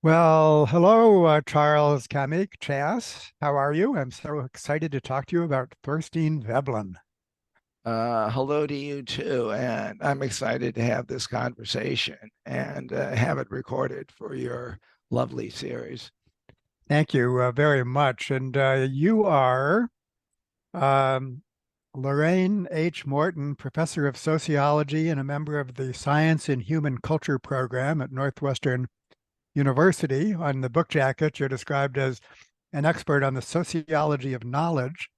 Well, hello, Charles Camic, Chas. How are you? I'm so excited to talk to you about Thorstein Veblen. Hello to you too, and I'm excited to have this conversation and have it recorded for your lovely series. Thank you very much. And you are um, Lorraine H. Morton, Professor of Sociology and a member of the Science in Human Culture program at Northwestern University. On the book jacket, you're described as an expert on the sociology of knowledge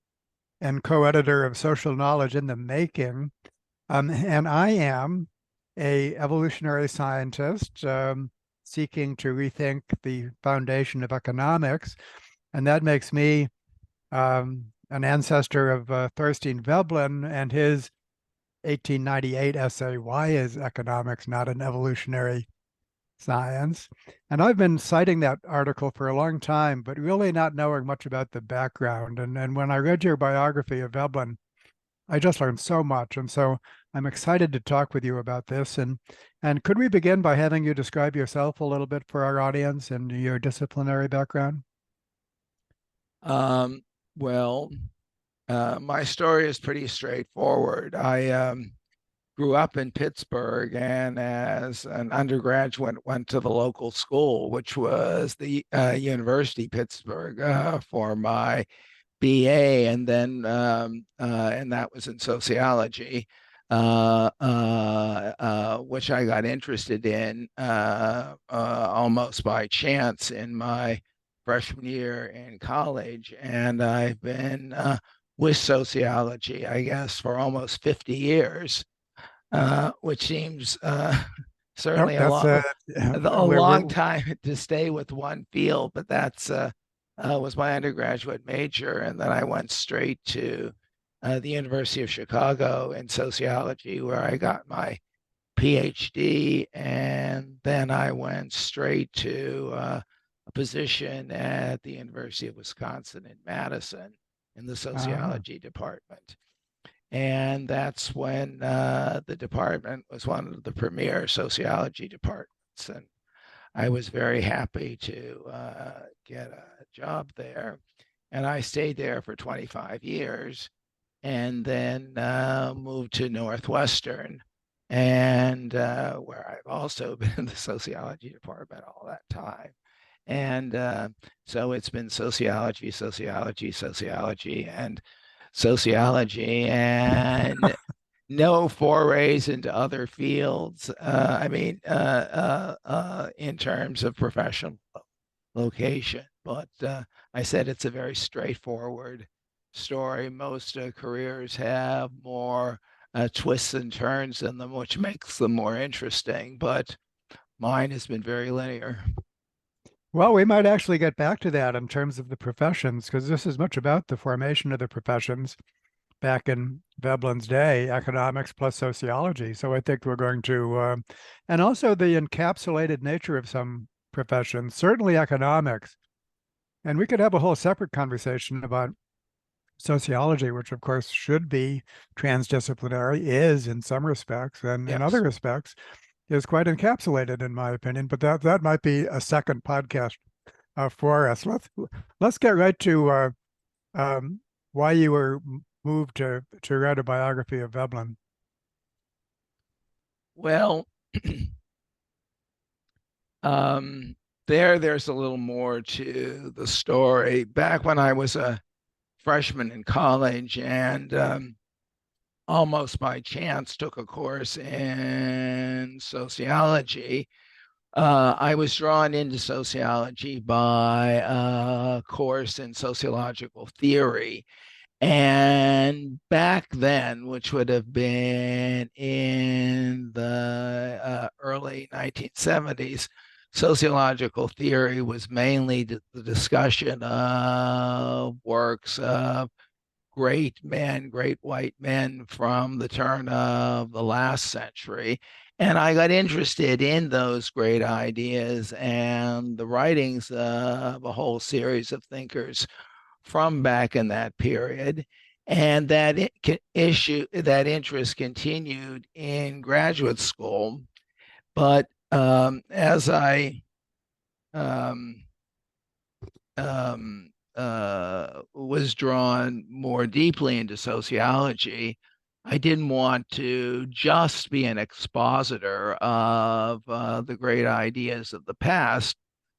and co-editor of Social Knowledge in the Making. And I am a evolutionary scientist seeking to rethink the foundation of economics, and that makes me an ancestor of Thorstein Veblen and his 1898 essay, "Why is Economics Not an Evolutionary Science?" And I've been citing that article for a long time, but really not knowing much about the background. And when I read your biography of Veblen, I just learned so much. And so I'm excited to talk with you about this. And could we begin by having you describe yourself a little bit for our audience and your disciplinary background? Um, well, my story is pretty straightforward. I grew up in Pittsburgh, and as an undergraduate, went to the local school, which was the University Pittsburgh, for my BA, and that was in sociology, which I got interested in almost by chance in my freshman year in college, and I've been with sociology, I guess, for almost 50 years, which seems Nope, certainly that's a long we're time to stay with one field, but that's was my undergraduate major, and then I went straight to the University of Chicago in sociology, where I got my PhD, and then I went straight to a position at the University of Wisconsin in Madison in the uh, sociology department. And that's when the department was one of the premier sociology departments. And I was very happy to get a job there. And I stayed there for 25 years and then moved to Northwestern, and where I've also been in the sociology department all that time. And so it's been sociology, sociology, sociology, and sociology, and no forays into other fields. In terms of professional location, but I said it's a very straightforward story. Most careers have more twists and turns in them, which makes them more interesting, but mine has been very linear. well, we might actually get back to that in terms of the professions, because this is much about the formation of the professions back in Veblen's day, economics plus sociology. So I think we're going to, and also the encapsulated nature of some professions, certainly economics. And we could have a whole separate conversation about sociology, which of course should be transdisciplinary, is in some respects, and in other Yes. respects is quite encapsulated, in my opinion. But that might be a second podcast for us. Let's get right to um, why you were moved to write a biography of Veblen. Well, um, there's a little more to the story. Back when I was a freshman in college, and almost by chance took a course in sociology. I was drawn into sociology by a course in sociological theory. And back then, which would have been in the early 1970s, sociological theory was mainly the discussion of works of great men, great white men from the turn of the last century. And I got interested in those great ideas and the writings of a whole series of thinkers from back in that period. And that interest continued in graduate school. But as I um, was drawn more deeply into sociology, I didn't want to just be an expositor of the great ideas of the past.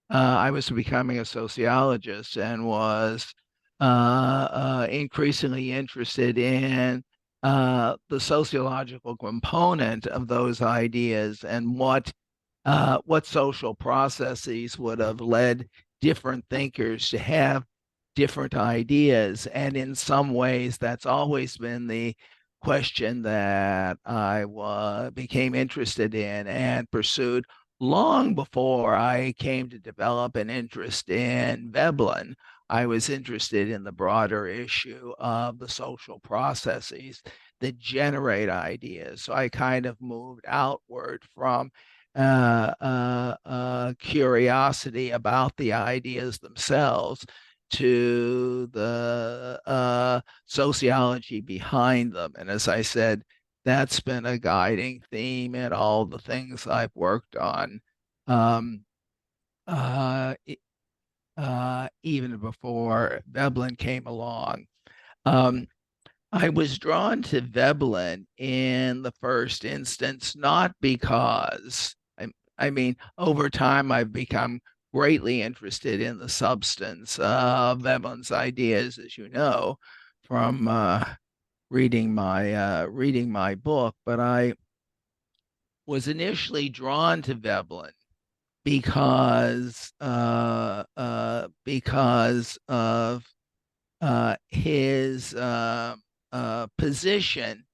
I was becoming a sociologist and was increasingly interested in the sociological component of those ideas and what social processes would have led different thinkers to have different ideas. And in some ways, that's always been the question that I became interested in and pursued long before I came to develop an interest in Veblen. I was interested in the broader issue of the social processes that generate ideas. So I kind of moved outward from curiosity about the ideas themselves to the sociology behind them. And as I said, that's been a guiding theme in all the things I've worked on, um, uh, even before Veblen came along. Um, I was drawn to Veblen in the first instance, not because, I mean, over time I've become greatly interested in the substance of Veblen's ideas, as you know, from reading my book. But I was initially drawn to Veblen because of his position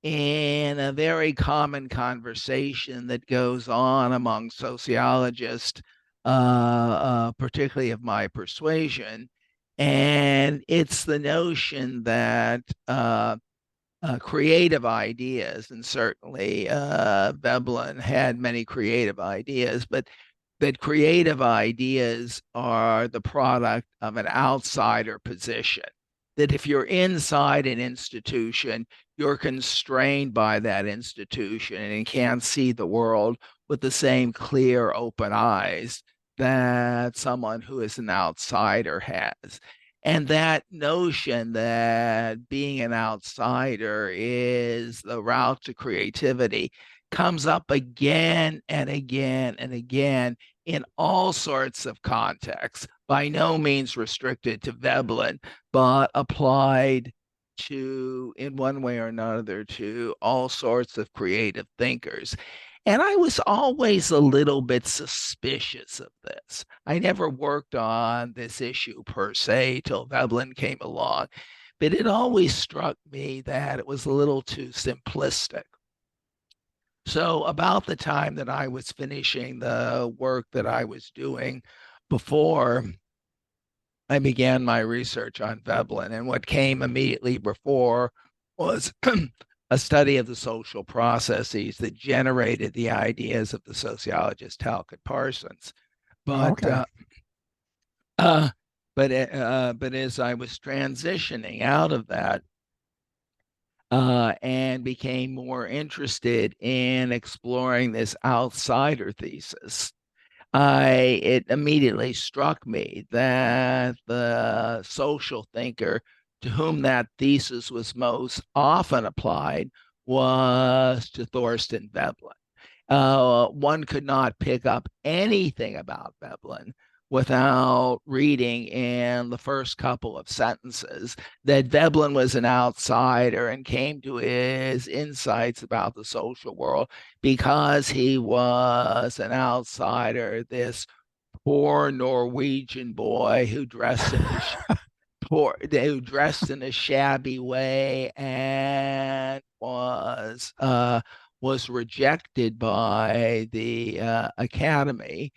in a very common conversation that goes on among sociologists, particularly of my persuasion. And it's the notion that creative ideas, and certainly Veblen had many creative ideas, but that creative ideas are the product of an outsider position. That if you're inside an institution, you're constrained by that institution and can't see the world with the same clear, open eyes that someone who is an outsider has. And that notion that being an outsider is the route to creativity comes up again and again and again in all sorts of contexts, by no means restricted to Veblen, but applied to, in one way or another, to all sorts of creative thinkers. And I was always a little bit suspicious of this. I never worked on this issue per se till Veblen came along, but it always struck me that it was a little too simplistic. So, about the time that I was finishing the work that I was doing before I began my research on Veblen, and what came immediately before was a study of the social processes that generated the ideas of the sociologist Talcott Parsons. Oh, But okay. uh, but as I was transitioning out of that and became more interested in exploring this outsider thesis, it immediately struck me that the social thinker to whom that thesis was most often applied was to Thorstein Veblen. One could not pick up anything about Veblen without reading in the first couple of sentences that Veblen was an outsider and came to his insights about the social world because he was an outsider, this poor Norwegian boy who dressed in a shabby way and was rejected by the academy,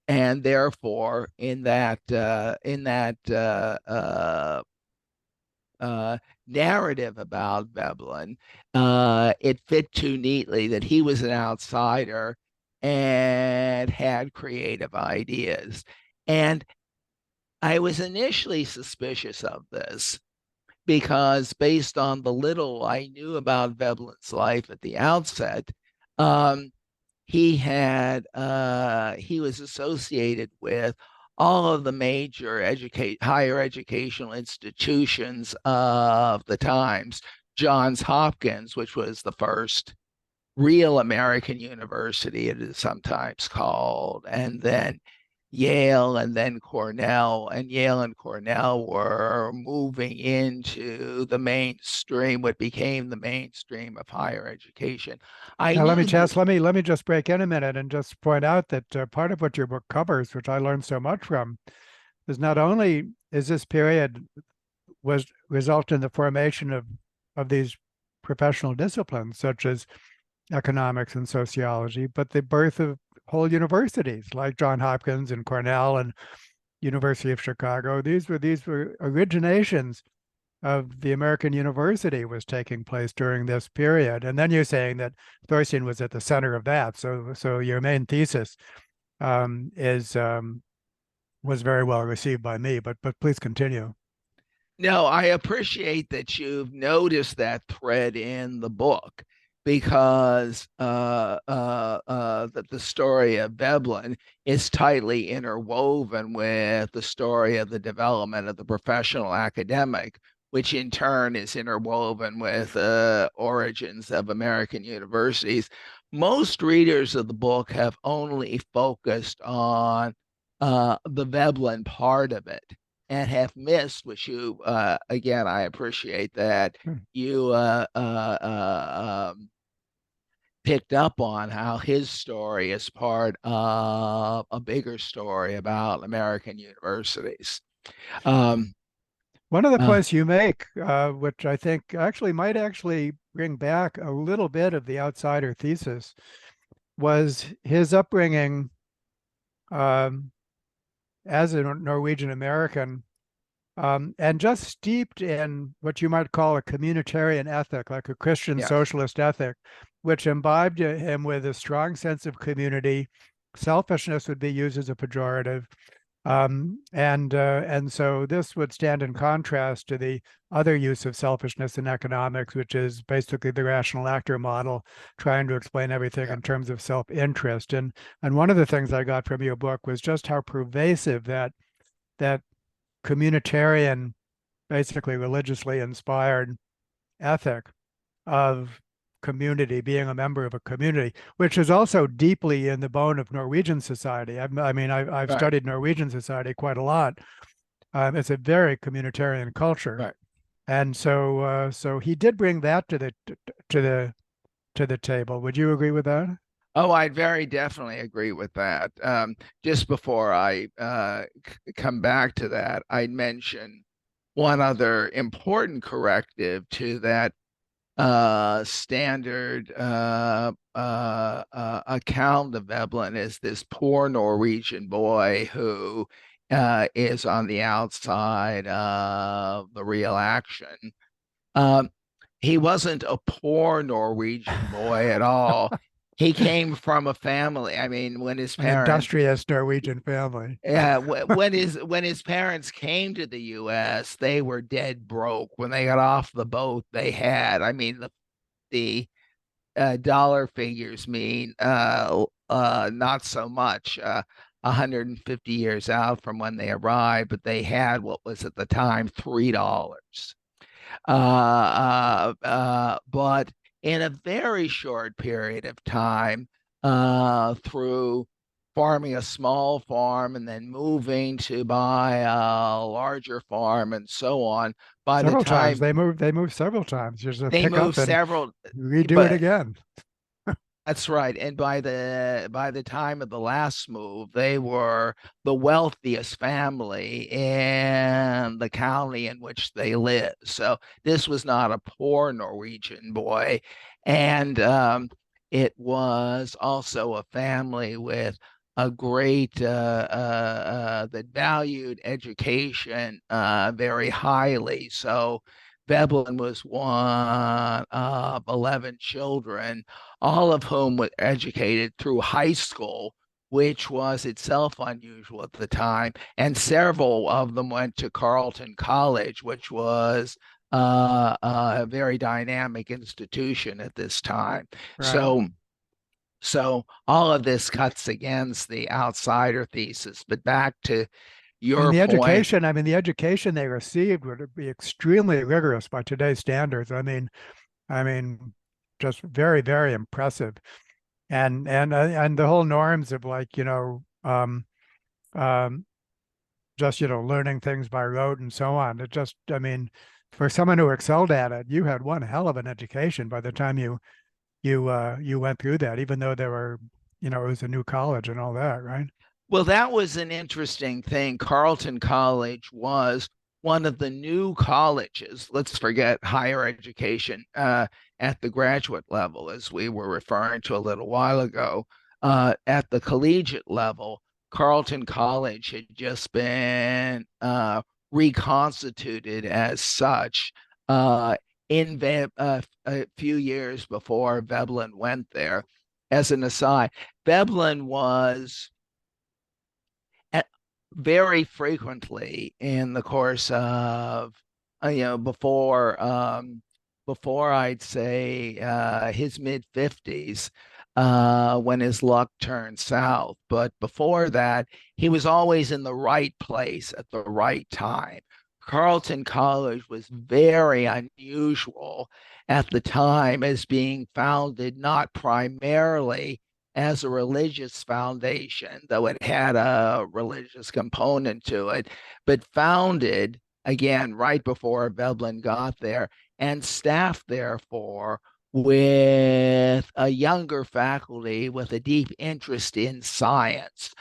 and therefore in that narrative about Veblen, it fit too neatly that he was an outsider and had creative ideas. And I was initially suspicious of this because, based on the little I knew about Veblen's life at the outset, um, he was associated with all of the major higher educational institutions of the times. Johns Hopkins, which was the first real American university, it is sometimes called, and then Yale and then Cornell, and Yale and Cornell were moving into the mainstream, what became the mainstream of higher education. I Now, let me knew that, just let me just break in a minute and just point out that part of what your book covers, which I learned so much from, is not only is this period was result in the formation of these professional disciplines such as economics and sociology, but the birth of whole universities like John Hopkins and Cornell and University of Chicago. These were originations of the American university was taking place during this period. And then you're saying that Thorstein was at the center of that. So your main thesis is was very well received by me. But please continue. no, I appreciate that you've noticed that thread in the book because that the story of Veblen is tightly interwoven with the story of the development of the professional academic, which in turn is interwoven with origins of American universities. Most readers of the book have only focused on the Veblen part of it and have missed, which you again, I appreciate that Hmm. you picked up on how his story is part of a bigger story about American universities. Um, One of the uh, points you make, which I think actually might actually bring back a little bit of the outsider thesis, was his upbringing um, as a Norwegian American and just steeped in what you might call a communitarian ethic, like a Christian yes, socialist ethic, which imbibed him with a strong sense of community. Selfishness would be used as a pejorative. And so this would stand in contrast to the other use of selfishness in economics, which is basically the rational actor model, trying to explain everything yeah, in terms of self-interest. And one of the things I got from your book was just how pervasive that communitarian, basically religiously inspired ethic of community, being a member of a community, which is also deeply in the bone of Norwegian society. I mean, I've right, studied Norwegian society quite a lot. It's a very communitarian culture, right. and so he did bring that to the to the table. Would you agree with that? Oh, I'd very definitely agree with that. Just before I come back to that, I'd mention one other important corrective to that standard account of Veblen is this poor Norwegian boy who is on the outside of the real action. Um, he wasn't a poor Norwegian boy at all. He came from a family. I mean, when his An parents, industrious Norwegian family. yeah, when his parents came to the U.S., they were dead broke. When they got off the boat, they had, I mean, the dollar figures mean not so much 150 years out from when they arrived, but they had what was at the time $3. But in a very short period of time, through farming a small farm and then moving to buy a larger farm and so on, by the Several times time they moved several times. There's a they pick up moved and several, redo it but again. that's right. And by the time of the last move, they were the wealthiest family in the county in which they lived. So this was not a poor Norwegian boy. And it was also a family with a great that valued education very highly. So Veblen was one of 11 children, all of whom were educated through high school, which was itself unusual at the time. And several of them went to Carleton College, which was a very dynamic institution at this time. Right. So So all of this cuts against the outsider thesis. But back to And your the point, education, I mean, the education they received would be extremely rigorous by today's standards. I mean, just very, very impressive. And the whole norms of like, um, just, learning things by rote and so on. It just, I mean, for someone who excelled at it, you had one hell of an education by the time you went through that, even though there were, it was a new college and all that, right? well, that was an interesting thing. Carleton College was one of the new colleges, let's forget higher education, at the graduate level, as we were referring to a little while ago. At the collegiate level, Carleton College had just been reconstituted as such uh, a few years before Veblen went there. As an aside, Veblen was very frequently in the course of before I'd say his mid 50s, when his luck turned south. But before that, he was always in the right place at the right time. Carleton College was very unusual at the time as being founded not primarily as a religious foundation, though it had a religious component to it, but founded again right before Veblen got there and staffed therefore with a younger faculty with a deep interest in science.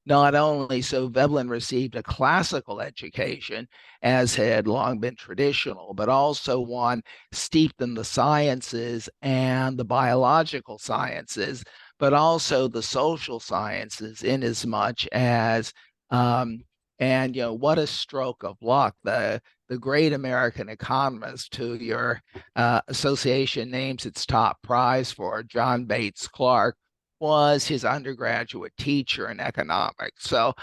Not only so, Veblen received a classical education, as had long been traditional, but also one steeped in the sciences and the biological sciences, but also the social sciences, in as much as, um, and what a stroke of luck. The great American economist who your association names its top prize for, John Bates Clark, was his undergraduate teacher in economics. So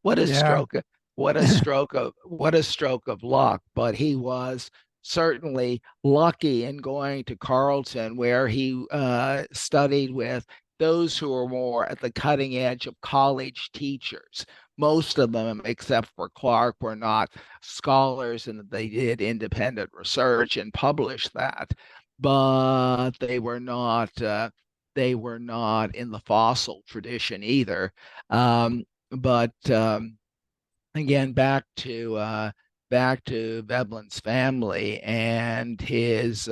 what a Yeah. stroke, what a stroke of luck. But he was certainly lucky in going to Carleton, where he studied with those who were more at the cutting edge of college teachers. Most of them, except for Clark, were not scholars, and they did independent research and published that, but they were not in the fossil tradition either. But again, back to Veblen's family and his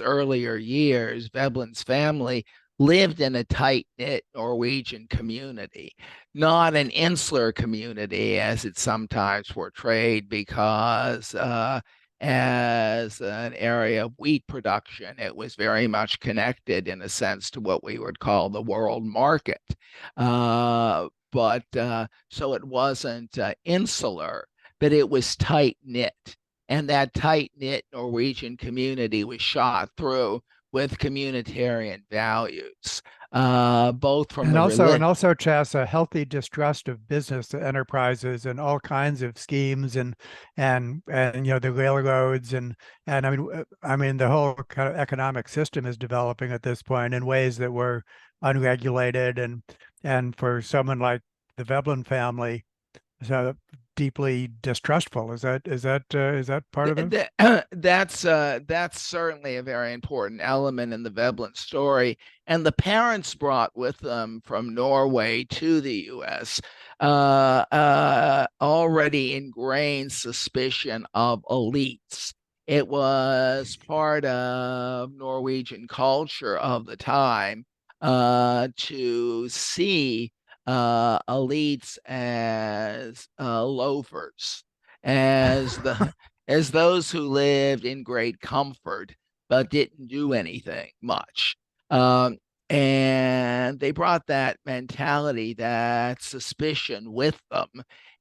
earlier years. Veblen's family lived in a tight-knit Norwegian community, not an insular community as it's sometimes portrayed, because as an area of wheat production, it was very much connected in a sense to what we would call the world market. But So it wasn't insular, but it was tight knit. And that tight knit Norwegian community was shot through with communitarian values, both from And the also, religion. and also, Chas, a healthy distrust of business enterprises and all kinds of schemes and the railroads and I mean the whole kind of economic system is developing at this point in ways that were unregulated and for someone like the Veblen family, so deeply distrustful. Is that part of this? That's certainly a very important element in the Veblen story. And the parents brought with them from Norway to the U.S. Already ingrained suspicion of elites. It was part of Norwegian culture of the time to see elites as loafers, as the as those who lived in great comfort but didn't do anything much. Um, and they brought that mentality, that suspicion with them.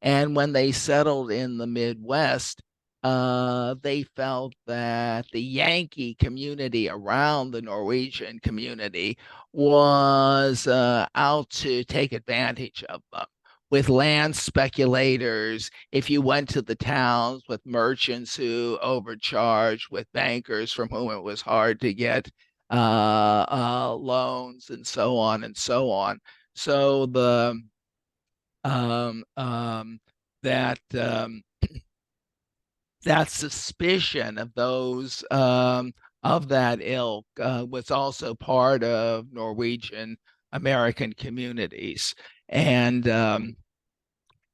And when they settled in the Midwest, they felt that the Yankee community around the Norwegian community was out to take advantage of them with land speculators. If you went to the towns with merchants who overcharged, with bankers from whom it was hard to get loans, and so on and so on. So the that that suspicion of those of that ilk was also part of Norwegian American communities, and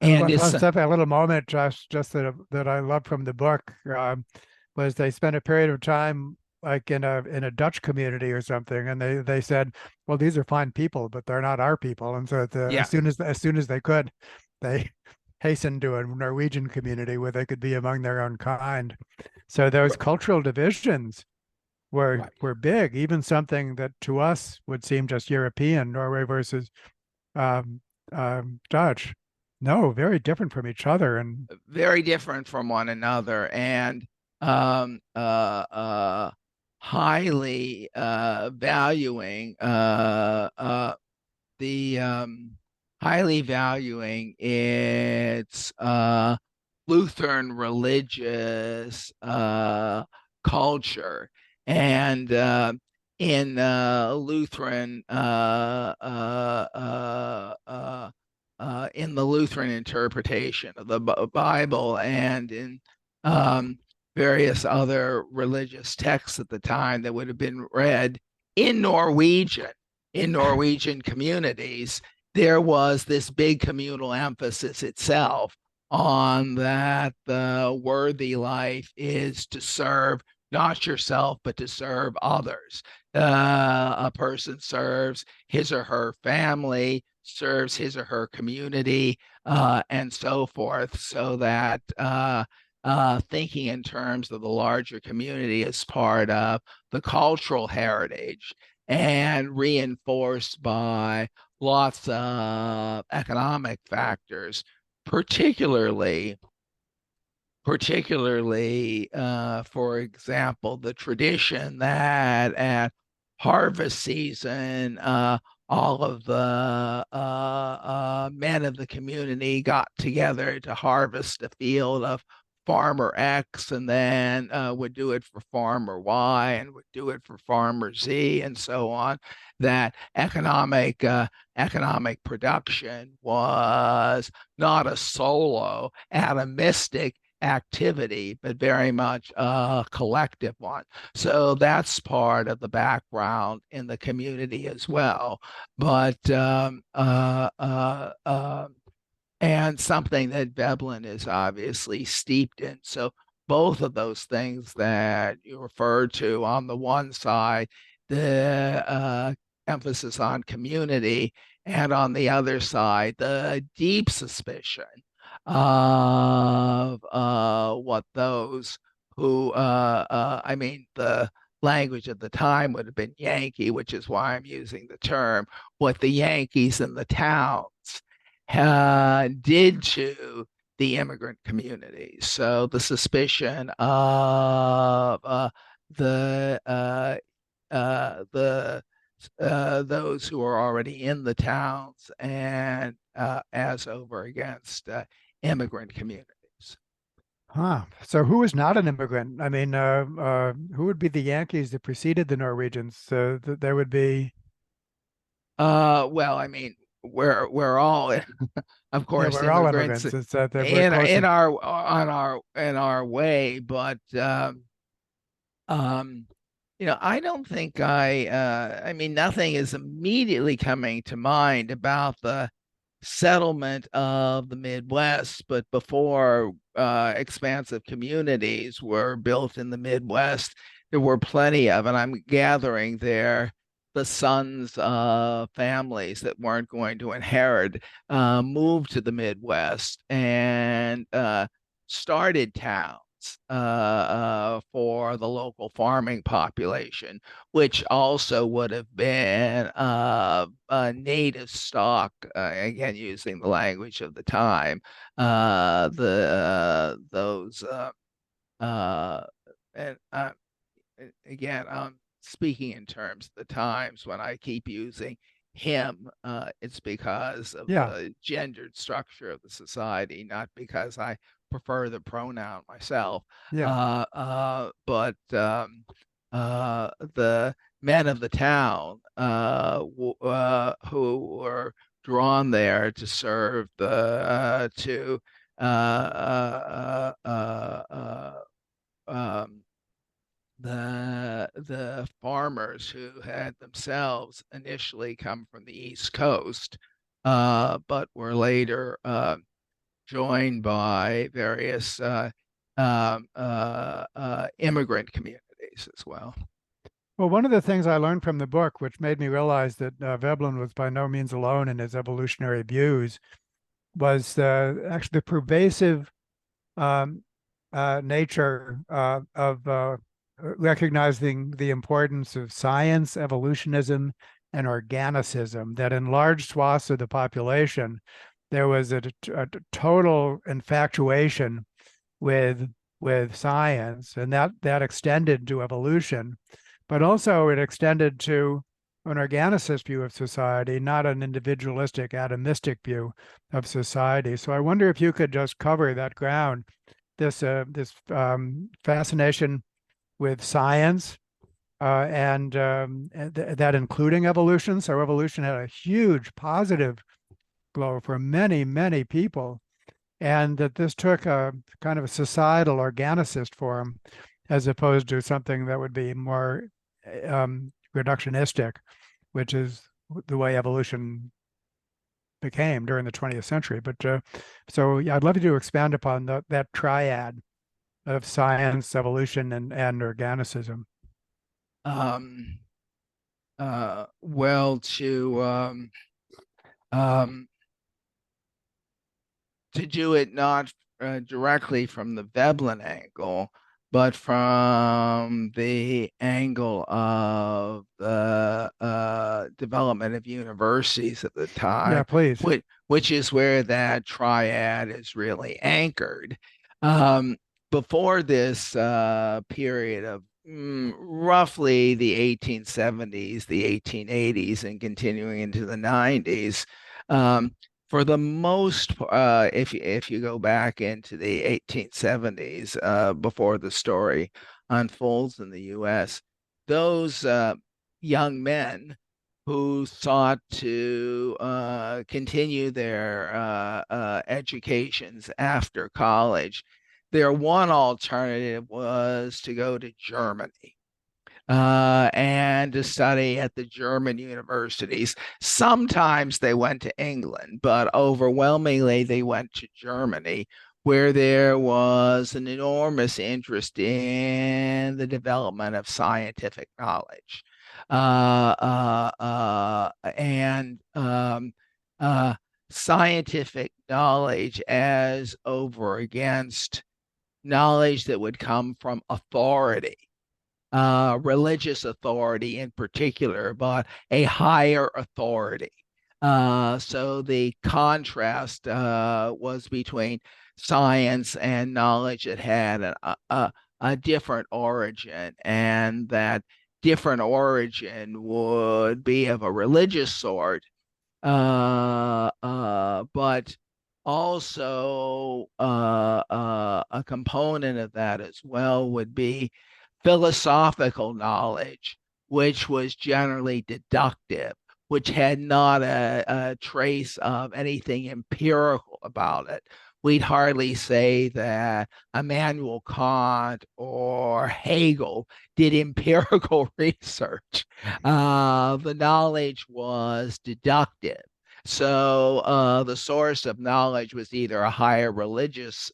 And and it's a little moment, Josh, just that I love from the book, was they spent a period of time like in a Dutch community or something, and they said, well, these are fine people, but they're not our people. And so yeah, as soon as they could, they hastened to a Norwegian community where they could be among their own kind. So those cultural divisions right. were big, even something that to us would seem just European, Norway versus um, Dutch. No, very different from each other. And Very different from one another, and um, uh, uh, highly valuing the highly valuing its Lutheran religious culture, and in Lutheran in the Lutheran interpretation of the Bible, and in um, various other religious texts at the time that would have been read in Norwegian communities, there was this big communal emphasis itself on that the worthy life is to serve not yourself, but to serve others. A person serves his or her family, serves his or her community, and so forth, so that thinking in terms of the larger community is part of the cultural heritage and reinforced by lots of economic factors, particularly for example, the tradition that at harvest season, all of the men of the community got together to harvest a field of farmer X, and then would do it for farmer Y, and would do it for farmer Z, and so on. That economic production was not a solo, atomistic activity, but very much a collective one. So that's part of the background in the community as well. But and something that Veblen is obviously steeped in. So both of those things that you referred to, on the one side, the emphasis on community, and on the other side, the deep suspicion of what those who, I mean, the language at the time would have been Yankee, which is why I'm using the term, what the Yankees in the towns did to the immigrant community. So the suspicion of the the those who are already in the towns, and as over against immigrant communities. huh. So who is not an immigrant? I mean, who would be the Yankees that preceded the Norwegians? So there would be, Well, I mean, we're all, of yeah, course, we're all immigrants immigrants. It's that we're close to, in our way, but um, I don't think I mean, nothing is immediately coming to mind about the settlement of the Midwest, but before expansive communities were built in the Midwest, there were plenty of, and I'm gathering there, the sons of families that weren't going to inherit moved to the Midwest and started towns for the local farming population, which also would have been a native stock, again, using the language of the time, those, uh, and again, speaking in terms of the times, when I keep using him, it's because of yeah, the gendered structure of the society, not because I prefer the pronoun myself. yeah. But the men of the town who were drawn there to serve um, the farmers who had themselves initially come from the East Coast, but were later joined by various immigrant communities as well. Well, one of the things I learned from the book, which made me realize that Veblen was by no means alone in his evolutionary views, was actually the pervasive um, nature of recognizing the importance of science, evolutionism, and organicism, that in large swaths of the population, there was a total infatuation with science, and that extended to evolution, but also it extended to an organicist view of society, not an individualistic, atomistic view of society. So I wonder if you could just cover that ground, this fascination with science, and that including evolution. So evolution had a huge positive blow for many, many people, and that this took a kind of a societal organicist form as opposed to something that would be more reductionistic, which is the way evolution became during the 20th century. But so yeah, I'd love you to expand upon that triad of science, evolution, and organicism. Um, well, um, to do it not directly from the Veblen angle, but from the angle of the development of universities at the Yeah, time, please. which is where that triad is really anchored. Um, Before this period of roughly the 1870s, the 1880s, and continuing into the 90s, for the most, if you go back into the 1870s, before the story unfolds in the U.S., those young men who sought to continue their educations after college, their one alternative was to go to Germany and to study at the German universities. Sometimes they went to England, but overwhelmingly they went to Germany, where there was an enormous interest in the development of scientific knowledge. And Scientific knowledge as over against knowledge that would come from authority, religious authority in particular, but a higher authority. So the contrast was between science and knowledge that had a different origin, and that different origin would be of a religious sort, but also a component of that as well would be philosophical knowledge, which was generally deductive, which had not a trace of anything empirical about it. We'd hardly say that Immanuel Kant or Hegel did empirical research. The knowledge was deductive. So the source of knowledge was either a higher religious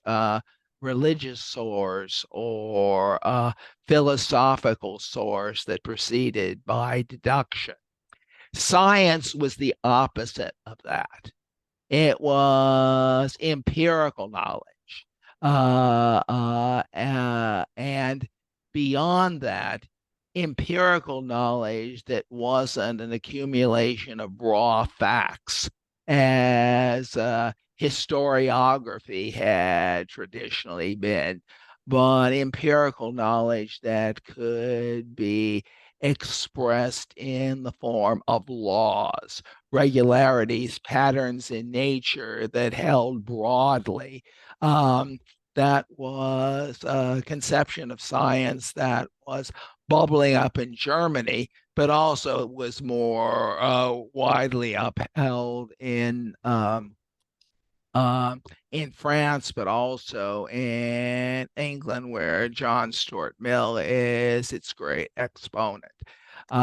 source or a philosophical source that proceeded by deduction. Science was the opposite of that. It was empirical knowledge. And beyond that, empirical knowledge that wasn't an accumulation of raw facts, as historiography had traditionally been, but empirical knowledge that could be expressed in the form of laws, regularities, patterns in nature that held broadly. That was a conception of science that was bubbling up in Germany, but also it was more widely upheld in France, but also in England, where John Stuart Mill is its great exponent.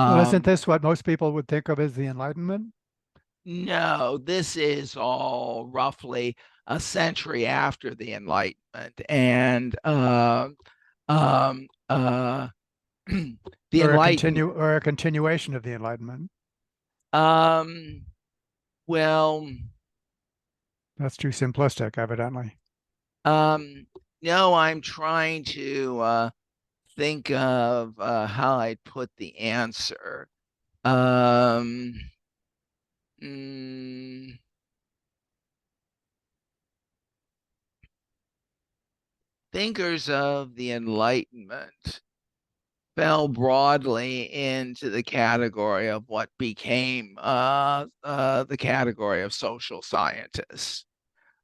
Well, isn't Um, this what most people would think of as the Enlightenment? no, this is all roughly a century after the Enlightenment, and um, the Or Enlightenment. a continuation of the Enlightenment? Um, well, That's too simplistic, evidently. um, no, I'm trying to think of how I'd put the answer. Um, mm, Thinkers of the Enlightenment fell broadly into the category of what became the category of social scientists.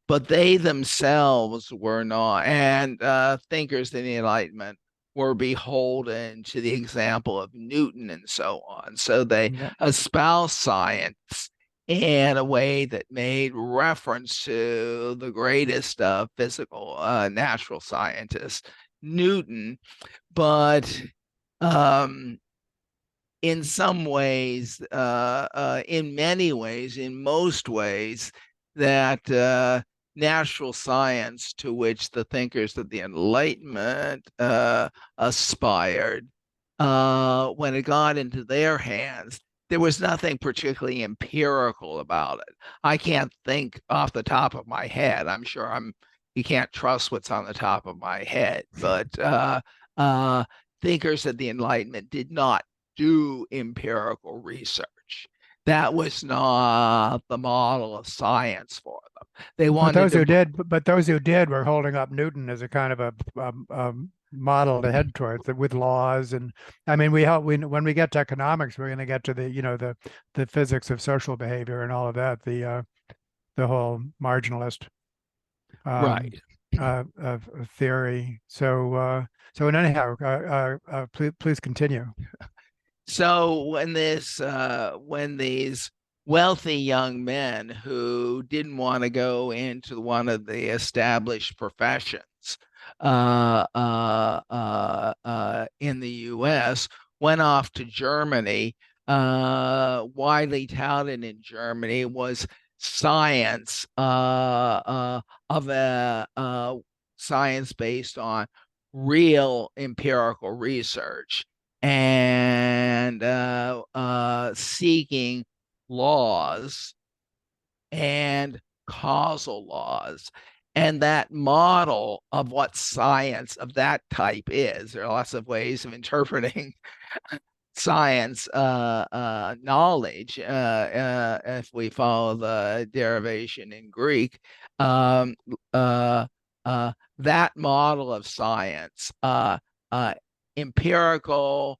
But they themselves were not, and thinkers in the Enlightenment were beholden to the example of Newton and so on. So they Yeah. espoused science in a way that made reference to the greatest of physical natural scientists, Newton, but um, in some ways, in many ways, in most ways, that natural science to which the thinkers of the Enlightenment aspired, when it got into their hands, there was nothing particularly empirical about it. I can't think off the top of my head. I'm sure you can't trust what's on the top of my head, but uh, thinkers of the Enlightenment did not do empirical research. That was not the model of science for them. They But wanted those to, who did, but those who did were holding up Newton as a kind of a model to head towards with laws. And I mean, when we get to economics, we're going to get to the physics of social behavior and all of that, the whole marginalist um, right. of theory. So and anyhow, please continue. So when these wealthy young men who didn't want to go into one of the established professions in the U.S. went off to Germany, widely touted in Germany was science of a science based on real empirical research and seeking laws and causal laws. And that model of what science of that type is, there are lots of ways of interpreting science knowledge if we follow the derivation in Greek. Um, uh, that model of science, uh, empirical,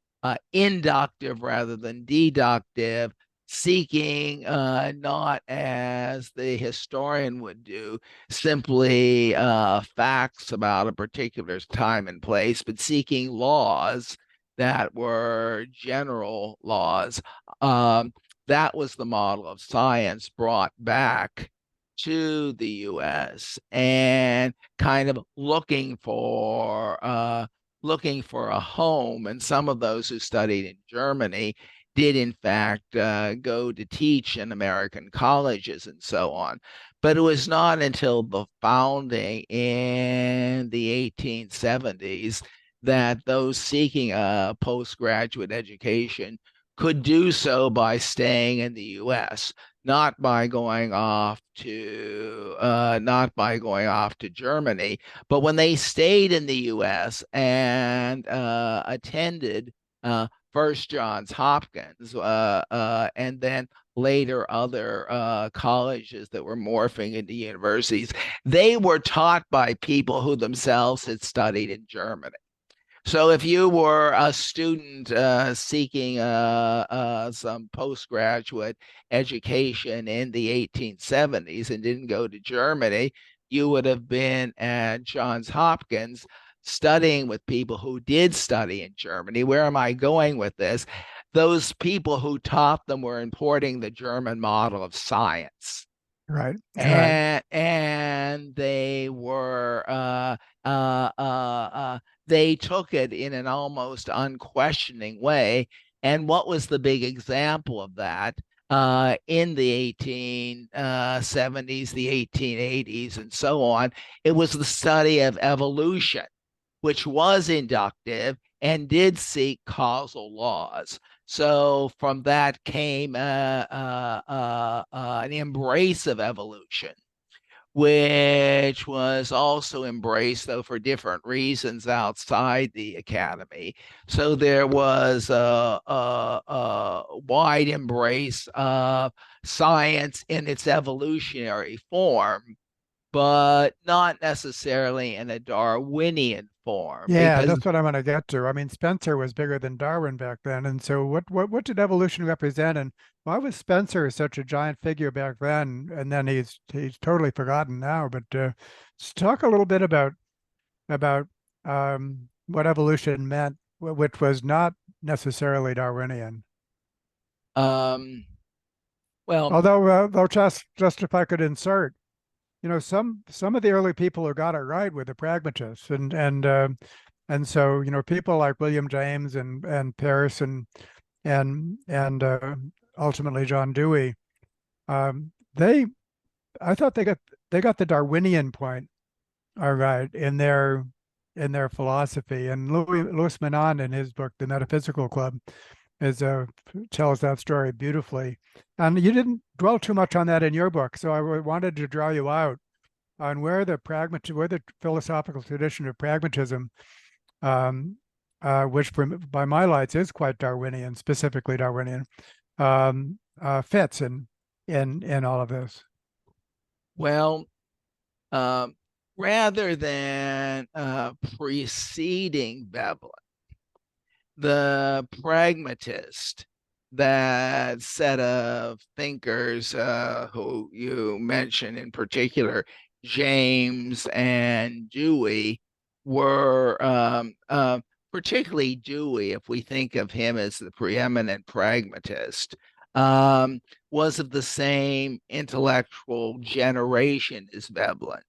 inductive rather than deductive, seeking not as the historian would do, simply facts about a particular time and place, but seeking laws that were general laws. Um, that was the model of science brought back to the US and kind of looking for a home. And some of those who studied in Germany did in fact go to teach in American colleges and so on. But it was not until the founding in the 1870s that those seeking a postgraduate education could do so by staying in the US, not by going off to Germany. But when they stayed in the US and attended first Johns Hopkins and then later other colleges that were morphing into universities, they were taught by people who themselves had studied in Germany. So if you were a student seeking some postgraduate education in the 1870s and didn't go to Germany, you would have been at Johns Hopkins. studying with people who did study in Germany. Where am I going with this? Those people who taught them were importing the German model of science. Right. Right. And uh, uh, they took it in an almost unquestioning way. And what was the big example of that? In the 1870s, the 1880s, and so on, it was the study of evolution, which was inductive and did seek causal laws. So from that came an embrace of evolution, which was also embraced, though for different reasons, outside the academy. So there was a wide embrace of science in its evolutionary form, but not necessarily in a Darwinian form, Yeah, because that's what I'm going to get to. I mean, Spencer was bigger than Darwin back then, and so what did evolution represent, and why was Spencer such a giant figure back then, and then he's totally forgotten now? But let's talk a little bit about what evolution meant, which was not necessarily Darwinian. um, well, Though just if I could insert, some of the early people who got it right were the pragmatists, and so people like William James and Peirce and ultimately John Dewey. They I thought they got the Darwinian point all right in their philosophy. And Louis Menand in his book The Metaphysical Club is tells that story beautifully. And you didn't dwell too much on that in your book, so I wanted to draw you out on where the philosophical tradition of pragmatism, um, which by my lights is quite Darwinian, specifically Darwinian, fits in all of this. well, um, rather than preceding Veblen, the pragmatist, that set of thinkers who you mentioned in particular, James and Dewey, were particularly Dewey, if we think of him as the preeminent pragmatist, um, was of the same intellectual generation as Veblen.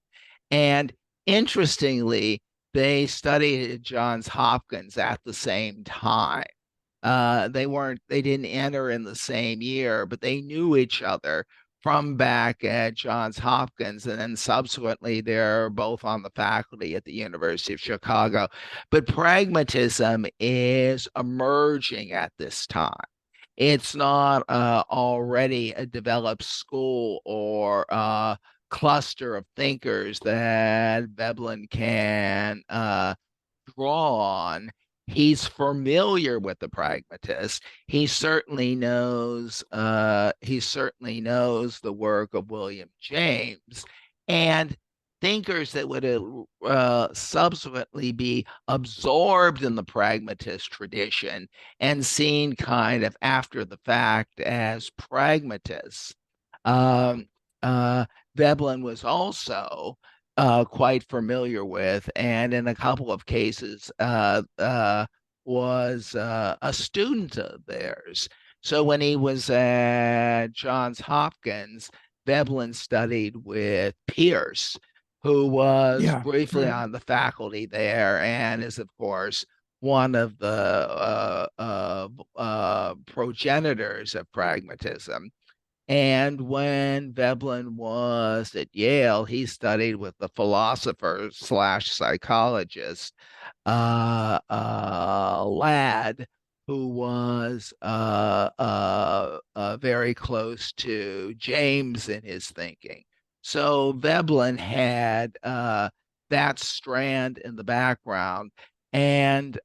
And interestingly, they studied at Johns Hopkins at the same time. They didn't enter in the same year, but they knew each other from back at Johns Hopkins, and then subsequently they're both on the faculty at the University of Chicago. But pragmatism is emerging at this time. It's not already a developed school or cluster of thinkers that Veblen can draw on. He's familiar with the pragmatists. He certainly knows the work of William James, and thinkers that would subsequently be absorbed in the pragmatist tradition and seen kind of after the fact as pragmatists. Um, uh, Veblen was also quite familiar with, and in a couple of cases was a student of theirs. So when he was at Johns Hopkins, Veblen studied with Peirce, who was Yeah, briefly right. on the faculty there and is, of course, one of the progenitors of pragmatism. And when Veblen was at Yale, he studied with the philosopher slash psychologist Ladd, who was very close to James in his thinking. So Veblen had that strand in the background, and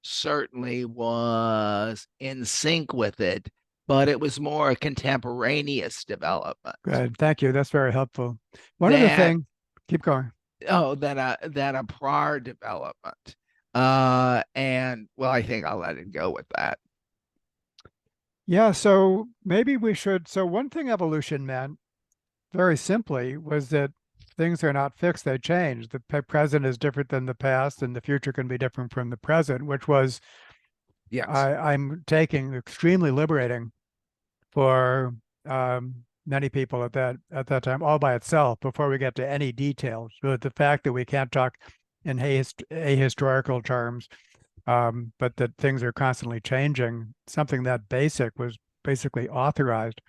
certainly was in sync with it, but it was more a contemporaneous development Good. Thank you. That's very helpful. One other than thing, keep going. than a prior development. And well, I think I'll let it go with that. Yeah, so maybe we should. So one thing evolution meant, very simply, was that things are not fixed, they change. The present is different than the past, and the future can be different from the present, which was Yes. I'm taking extremely liberating for many people at that time, all by itself. Before we get to any details, but the fact that we can't talk in ahistorical terms, but that things are constantly changing, something that basic was basically authorized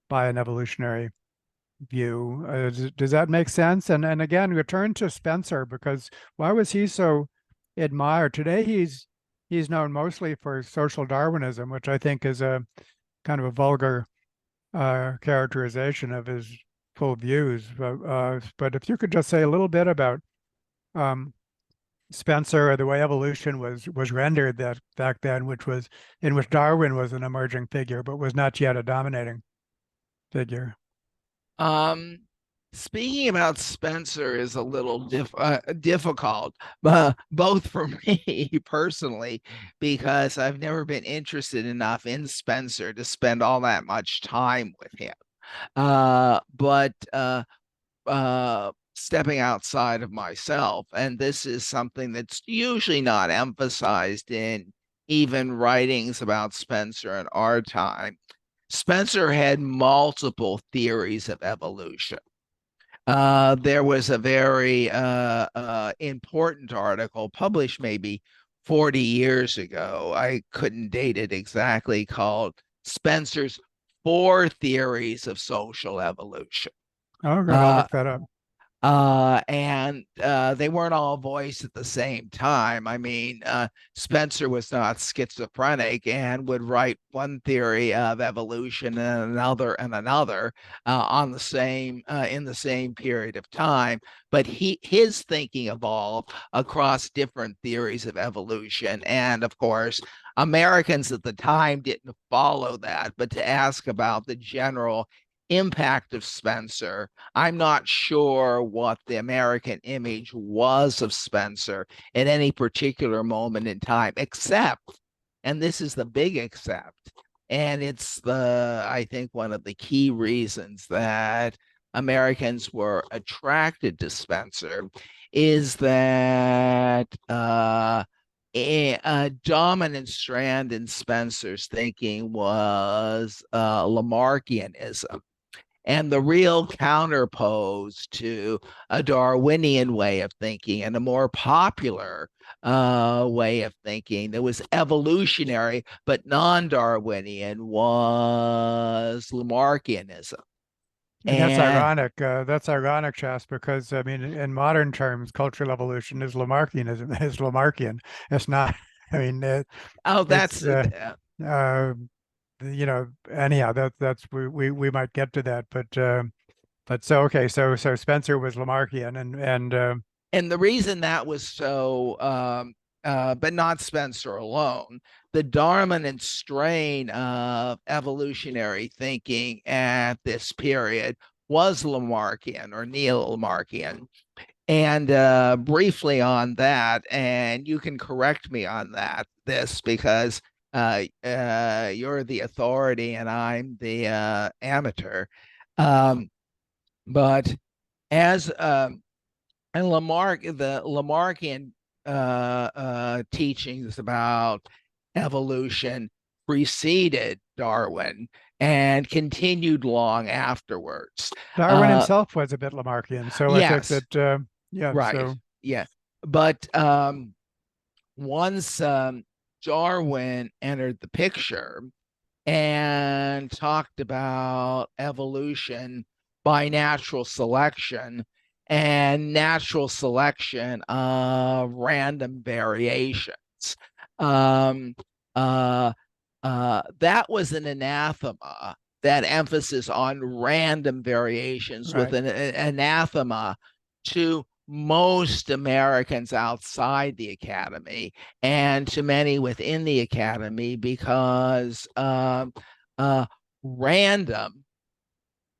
by an evolutionary view. Does that make sense? And again, return to Spencer, because why was he so admired? Today he's known mostly for social Darwinism, which I think is a kind of a vulgar characterization of his full views. But if you could just say a little bit about um, Spencer, or the way evolution was rendered that back then, which was in which Darwin was an emerging figure, but was not yet a dominating figure. Um, Speaking about Spencer is a little difficult, both for me personally, because I've never been interested enough in Spencer to spend all that much time with him. But stepping outside of myself, and this is something that's usually not emphasized in even writings about Spencer in our time. Spencer had multiple theories of evolution. There was a very important article published maybe 40 years ago. I couldn't date it exactly, called Spencer's Four Theories of Social Evolution. Oh, good. I'll Uh, look that up. and they weren't all voiced at the same time. I mean, Spencer was not schizophrenic and would write one theory of evolution and another on the same in the same period of time. But his thinking evolved across different theories of evolution, and of course, Americans at the time didn't follow that. But to ask about the general impact of Spencer, I'm not sure what the American image was of Spencer at any particular moment in time, except, and this is the big except, and it's I think, one of the key reasons that Americans were attracted to Spencer is that a dominant strand in Spencer's thinking was Lamarckianism. And the real counterpose to a Darwinian way of thinking and a more popular way of thinking that was evolutionary but non-Darwinian was Lamarckianism. And that's And ironic. That's ironic, Chas, because I mean, in modern terms, cultural evolution is Lamarckianism. Is Lamarckian. It's not. I mean, oh, it's that's uh, anyhow, that's we might get to that, but so okay, so Spencer was Lamarckian, and and the reason that was so, but not Spencer alone, the dominant strain of evolutionary thinking at this period was Lamarckian or neo-Lamarckian. And briefly on that, and you can correct me on this, because you're the authority and I'm the amateur. Um, but as and the Lamarckian teachings about evolution preceded Darwin and continued long afterwards. Darwin Uh, himself was a bit Lamarckian. So I think yes, that yeah, right, so yeah, but once Darwin entered the picture and talked about evolution by natural selection and natural selection of random variations. Um, uh, that was an anathema. That emphasis on random variations with right. an anathema to most Americans outside the academy and to many within the academy, because uh, random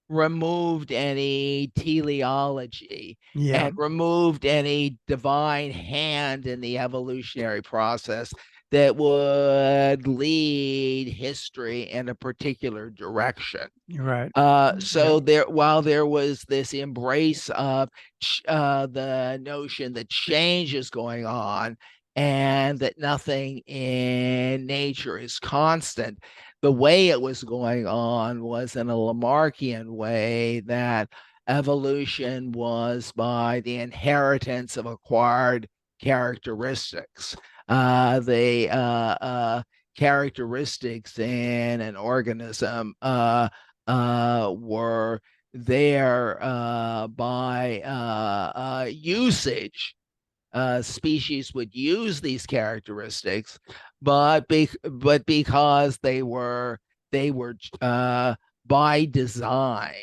removed any teleology Yeah. and removed any divine hand in the evolutionary process that would lead history in a particular direction. Right. So while there was this embrace of the notion that change is going on and that nothing in nature is constant, the way it was going on was in a Lamarckian way, that evolution was by the inheritance of acquired characteristics. The characteristics in an organism were there by usage. Species would use these characteristics, but because they were by design.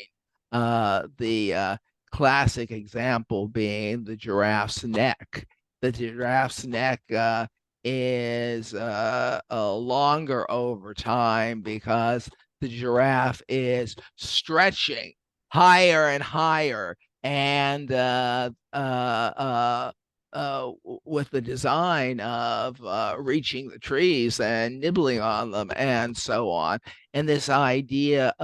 The classic example being the giraffe's neck. The giraffe's neck is longer over time because the giraffe is stretching higher and higher, and with the design of reaching the trees and nibbling on them and so on. And this idea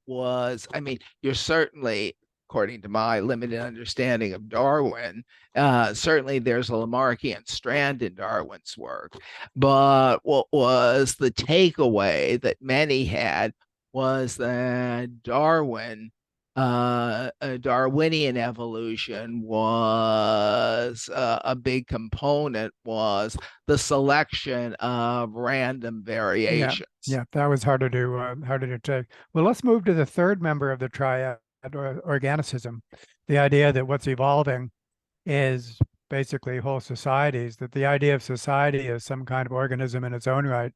was, I mean, you're certainly, according to my limited understanding of Darwin, certainly there's a Lamarckian strand in Darwin's work. But what was the takeaway that many had was that Darwinian evolution was a big component, was the selection of random variations. Yeah, that was harder to take. Well, let's move to the third member of the triad, or organicism, the idea that what's evolving is basically whole societies, that the idea of society as some kind of organism in its own right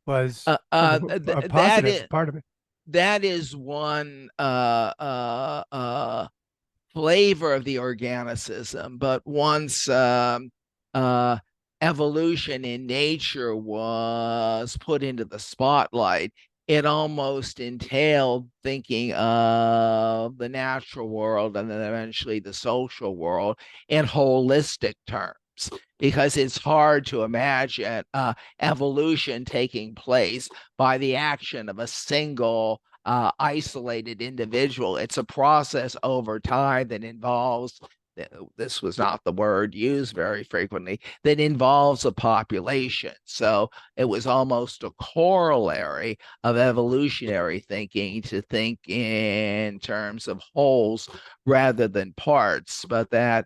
was a positive part of it. That is one flavor of the organicism, but once evolution in nature was put into the spotlight, it almost entailed thinking of the natural world and then eventually the social world in holistic terms, because it's hard to imagine evolution taking place by the action of a single isolated individual. It's a process over time that involves, this was not the word used very frequently, that involves a population. So it was almost a corollary of evolutionary thinking to think in terms of wholes rather than parts, but that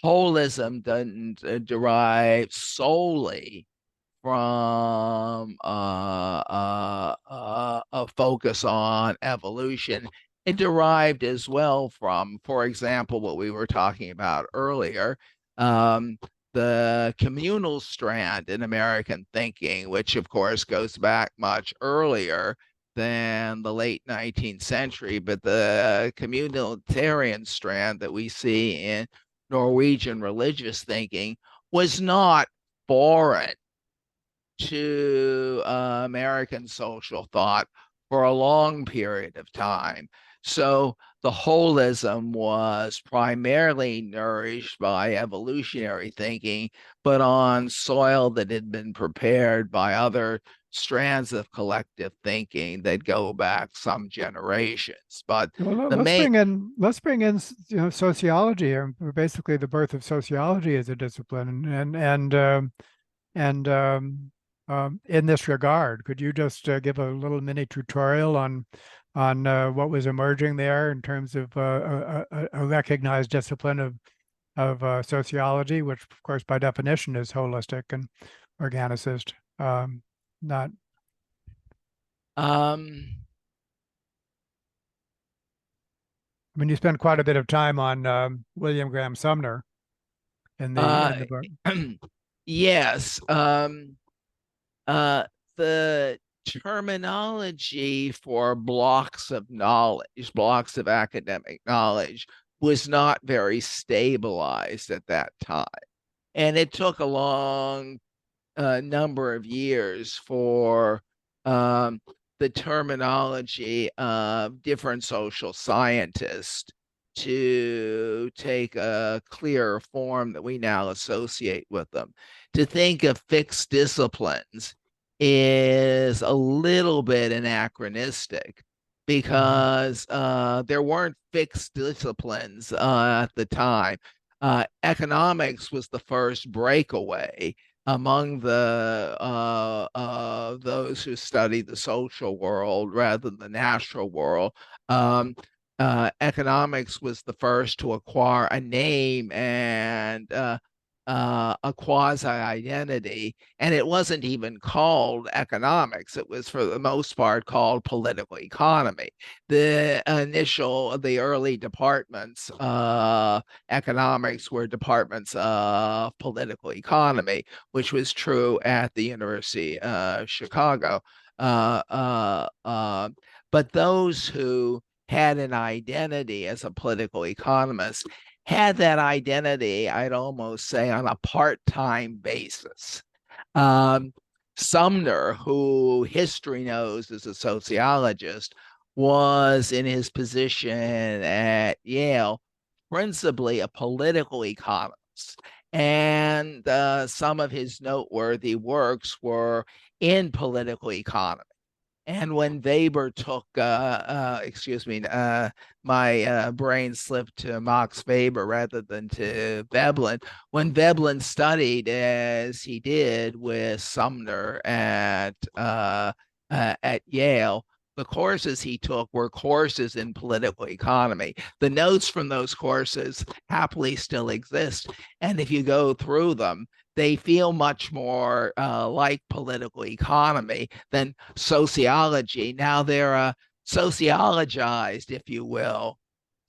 holism doesn't derive solely from a focus on evolution. It derived as well from, for example, what we were talking about earlier, the communal strand in American thinking, which of course goes back much earlier than the late 19th century, but the communitarian strand that we see in Norwegian religious thinking was not foreign to American social thought for a long period of time. So the holism was primarily nourished by evolutionary thinking, but on soil that had been prepared by other strands of collective thinking that go back some generations. But Well, the main let's bring in sociology, or basically the birth of sociology as a discipline, and in this regard, could you just give a little mini tutorial on what was emerging there in terms of a recognized discipline of sociology, which of course by definition is holistic and organicist, not. um I mean, you spend quite a bit of time on William Graham Sumner in the book. yes. The terminology for blocks of knowledge, blocks of academic knowledge, was not very stabilized at that time. And it took a long number of years for the terminology of different social scientists to take a clearer form that we now associate with them. To think of fixed disciplines is a little bit anachronistic because there weren't fixed disciplines at the time. Economics was the first breakaway among the those who studied the social world rather than the natural world. Um, Economics was the first to acquire a name and a quasi identity. And it wasn't even called economics. It was, for the most part, called political economy. The early departments, economics, were departments of political economy, which was true at the University of Chicago. Uh, uh, uh, but those who had an identity as a political economist had that identity, I'd almost say, on a part-time basis. Um, Sumner, who history knows as a sociologist, was in his position at Yale principally a political economist. And some of his noteworthy works were in political economy. And when Weber took, excuse me, my brain slipped to Max Weber rather than to Veblen. When Veblen studied, as he did with Sumner at Yale, the courses he took were courses in political economy. The notes from those courses happily still exist. And if you go through them, they feel much more like political economy than sociology. Now they're sociologized, if you will,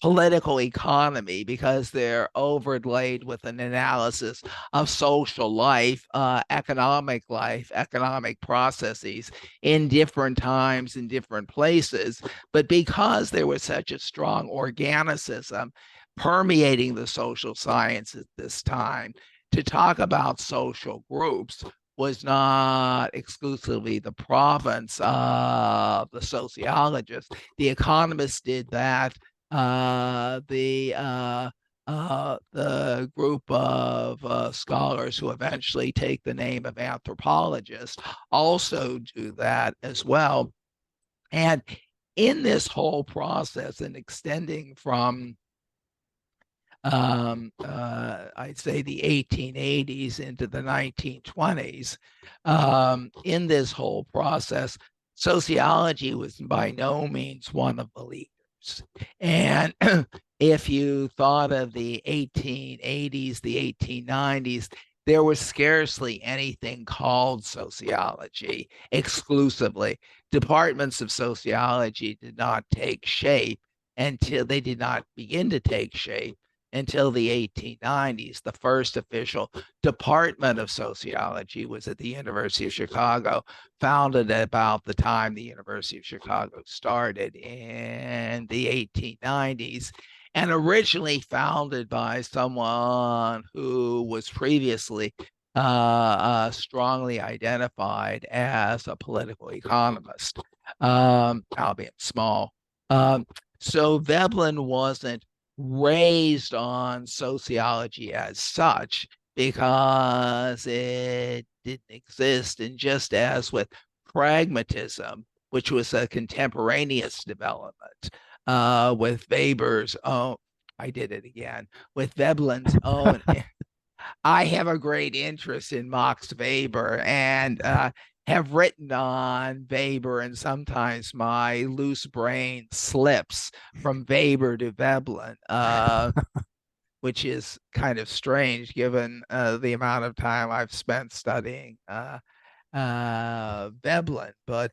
political economy because they're overlaid with an analysis of social life, economic processes in different times, in different places. But because there was such a strong organicism permeating the social sciences at this time, to talk about social groups was not exclusively the province of the sociologists. The economists did that. The group of scholars who eventually take the name of anthropologists also do that as well. And in this whole process, and extending from I'd say the 1880s into the 1920s. In this whole process, sociology was by no means one of the leaders. And if you thought of the 1880s, the 1890s, there was scarcely anything called sociology exclusively. Departments of sociology did not take shape until they did not begin to take shape until the 1890s. The first official department of sociology was at the University of Chicago, founded at about the time the University of Chicago started in the 1890s, and originally founded by someone who was previously strongly identified as a political economist, albeit small. So Veblen wasn't raised on sociology as such because it didn't exist. And just as with pragmatism, which was a contemporaneous development, with Weber's own, I did it again, with Veblen's own. I have a great interest in Max Weber and have written on Weber, and sometimes my loose brain slips from Weber to Veblen, which is kind of strange given the amount of time I've spent studying Veblen. But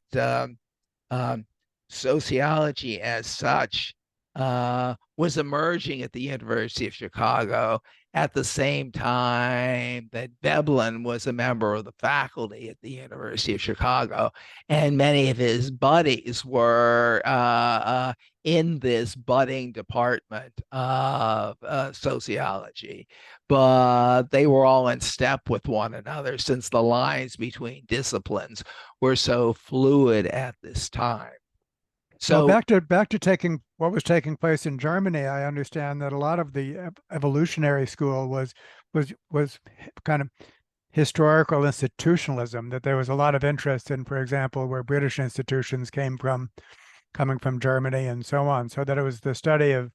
um, sociology as such was emerging at the University of Chicago at the same time that Veblen was a member of the faculty at the University of Chicago, and many of his buddies were in this budding department of sociology. But they were all in step with one another since the lines between disciplines were so fluid at this time. Well, So back to taking what was taking place in Germany, I understand that a lot of the evolutionary school was kind of historical institutionalism, that there was a lot of interest in, for example, where British institutions came from, coming from Germany and so on. So that it was the study of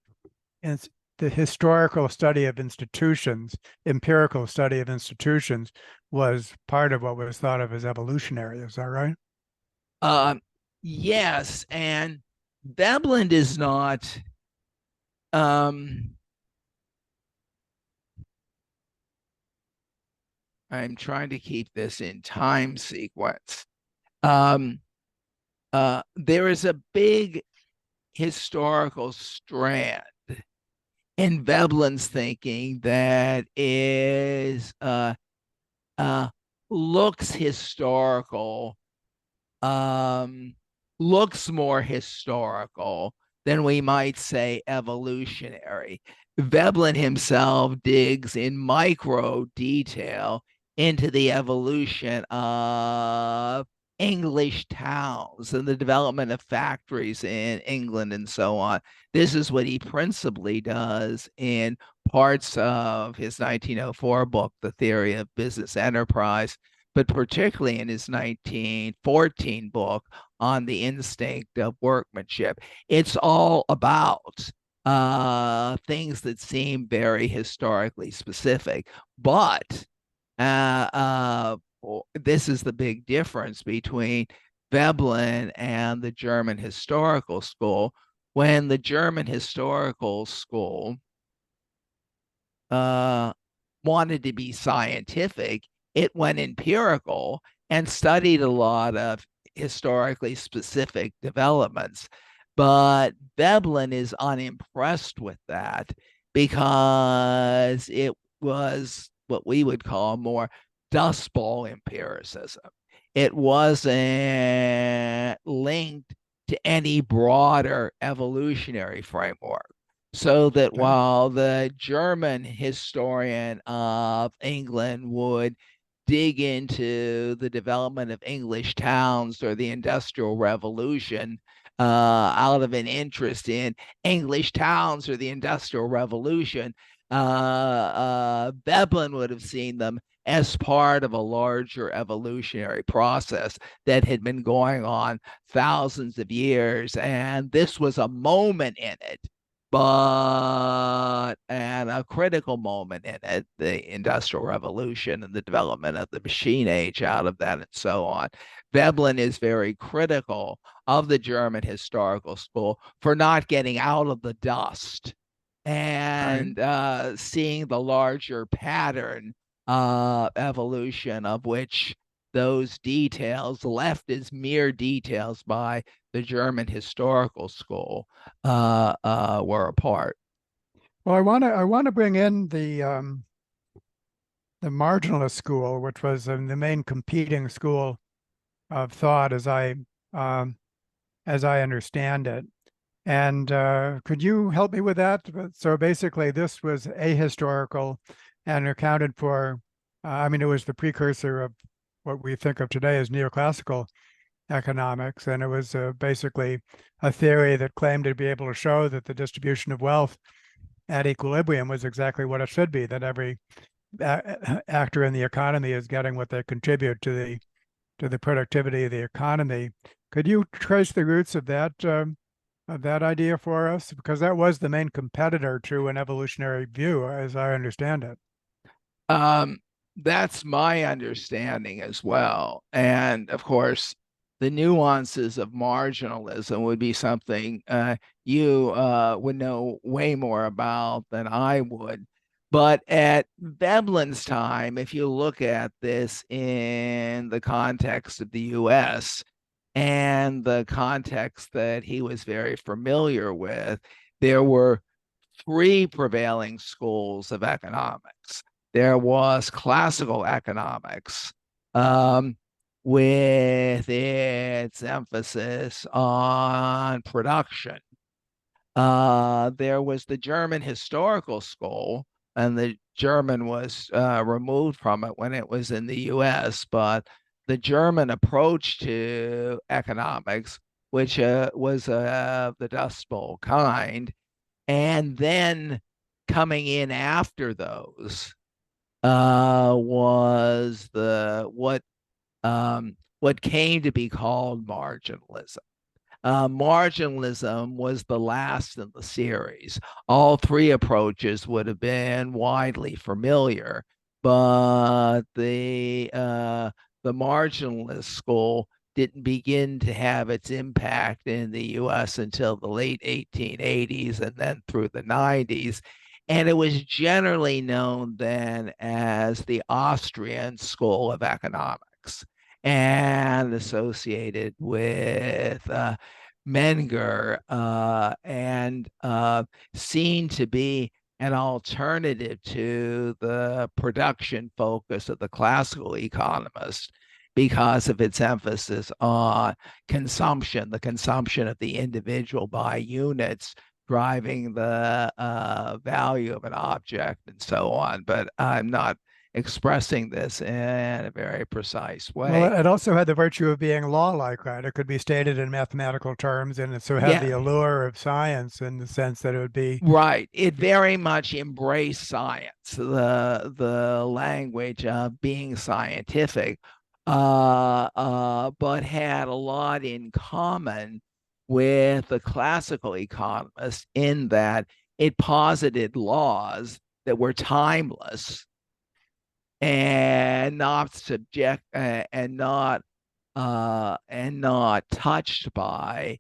the historical study of institutions, empirical study of institutions was part of what was thought of as evolutionary. Is that right? um, yes, and Veblen is not. Um, I'm trying to keep this in time sequence. Um, there is a big historical strand in Veblen's thinking that is uh, looks historical, um, looks more historical than we might say evolutionary. Veblen himself digs in micro detail into the evolution of English towns and the development of factories in England and so on. This is what he principally does in parts of his 1904 book, The Theory of Business Enterprise, but particularly in his 1914 book on the instinct of workmanship. It's all about things that seem very historically specific, but uh, uh, this is the big difference between Veblen and the German historical school. When the German historical school uh, wanted to be scientific, it went empirical and studied a lot of historically specific developments. But Veblen is unimpressed with that because it was what we would call more dust ball empiricism. It wasn't linked to any broader evolutionary framework. So that Okay. while the German historian of England would dig into the development of English towns or the Industrial Revolution out of an interest in English towns or the Industrial Revolution, Veblen would have seen them as part of a larger evolutionary process that had been going on thousands of years. And this was a moment in it, but and a critical moment in it, the Industrial Revolution and the development of the machine age out of that and so on. Veblen is very critical of the German historical school for not getting out of the dust Right. and seeing the larger pattern evolution of which those details left as mere details by the German historical school were apart. Well, I want to bring in the marginalist school, which was the main competing school of thought um, as I understand it. And could you help me with that? So basically, this was ahistorical and accounted for. I mean, it was the precursor of what we think of today as neoclassical economics, and it was basically a theory that claimed to be able to show that the distribution of wealth at equilibrium was exactly what it should be, that every actor in the economy is getting what they contribute to the productivity of the economy. Could you trace the roots of that idea for us? Because that was the main competitor to an evolutionary view, as I understand it. Um, that's my understanding as well. And of course, the nuances of marginalism would be something you would know way more about than I would. But at Veblen's time, if you look at this in the context of the US and the context that he was very familiar with, there were three prevailing schools of economics. There was classical economics, um, with its emphasis on production. There was the German historical school, and the German was removed from it when it was in the US, but the German approach to economics which was the Dust Bowl kind. And then coming in after those was what came to be called marginalism. Marginalism was the last in the series. All three approaches would have been widely familiar, but the marginalist school didn't begin to have its impact in the US until the late 1880s and then through the 90s. And it was generally known then as the Austrian School of Economics and associated with Menger and seen to be an alternative to the production focus of the classical economist because of its emphasis on consumption, the consumption of the individual by units driving the value of an object and so on. But I'm not expressing this in a very precise way. Well, it also had the virtue of being law-like, right? It could be stated in mathematical terms, and it so had the Yeah, allure of science in the sense that it would be. right. It very much embraced science, the language of being scientific, but had a lot in common with the classical economist in that it posited laws that were timeless and not subject and not touched by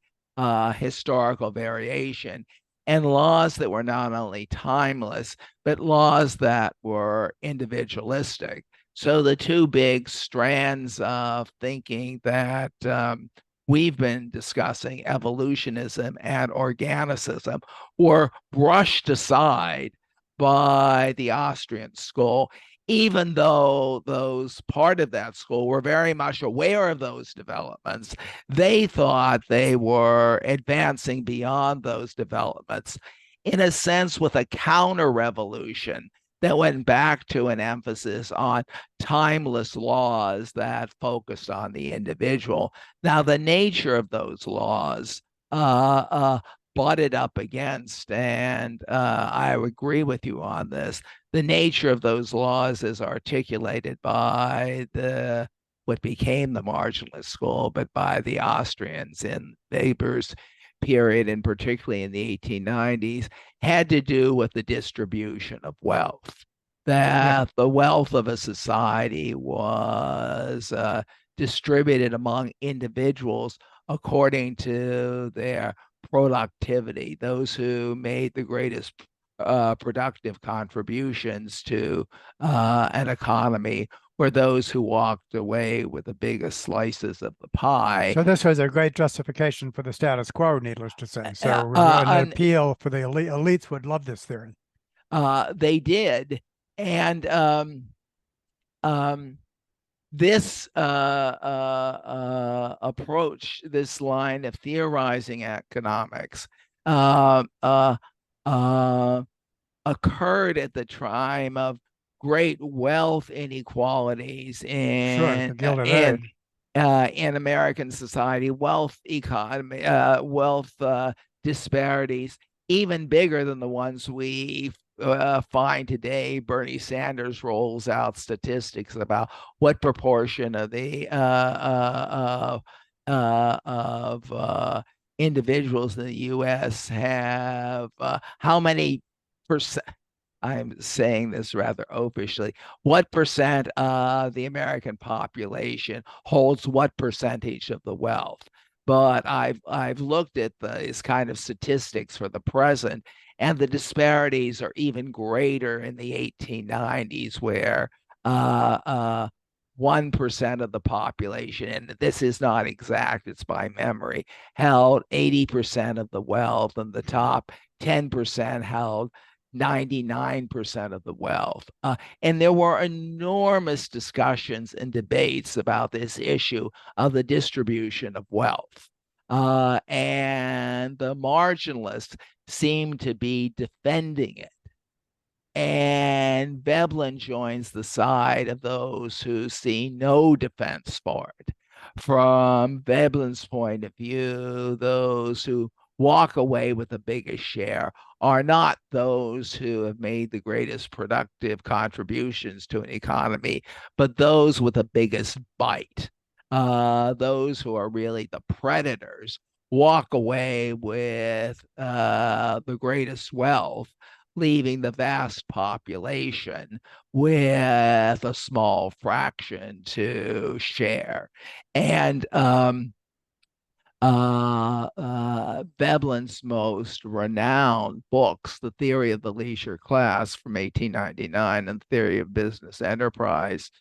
historical variation, and laws that were not only timeless but laws that were individualistic. So the two big strands of thinking that we've been discussing, evolutionism and organicism, were brushed aside by the Austrian school, even though those part of that school were very much aware of those developments. They thought they were advancing beyond those developments, in a sense, with a counter revolution that went back to an emphasis on timeless laws that focused on the individual. Now, the nature of those laws butted up against, and I agree with you on this, the nature of those laws is articulated by the what became the marginalist school, but by the Austrians in Weber's period, and particularly in the 1890s, had to do with the distribution of wealth. Yeah. That the wealth of a society was distributed among individuals according to their productivity, those who made the greatest productive contributions to an economy were those who walked away with the biggest slices of the pie. So this was a great justification for the status quo, needless to say. Uh, So uh, an and appeal for the elites would love this theory. they did. And um, this approach, this line of theorizing economics, uh, uh, uh, occurred at the time of great wealth inequalities Sure, the Gilded Age. in American society, wealth economy, wealth disparities, even bigger than the ones we find today. Bernie Sanders rolls out statistics about what proportion of the of individuals in the U.S. have how many percent. I'm saying this rather oafishly. What percent of the American population holds what percentage of the wealth? But I've looked at these kind of statistics for the present, and the disparities are even greater in the 1890s, where 1% of the population, and this is not exact, it's by memory, held 80% of the wealth, and the top 10% held 99% of the wealth. And there were enormous discussions and debates about this issue of the distribution of wealth. And the marginalists seem to be defending it. And Veblen joins the side of those who see no defense for it. From Veblen's point of view, those who walk away with the biggest share are not those who have made the greatest productive contributions to an economy, but those with the biggest bite. Those who are really the predators walk away with the greatest wealth, leaving the vast population with a small fraction to share. And Veblen's most renowned books, The Theory of the Leisure Class from 1899 and Theory of Business Enterprise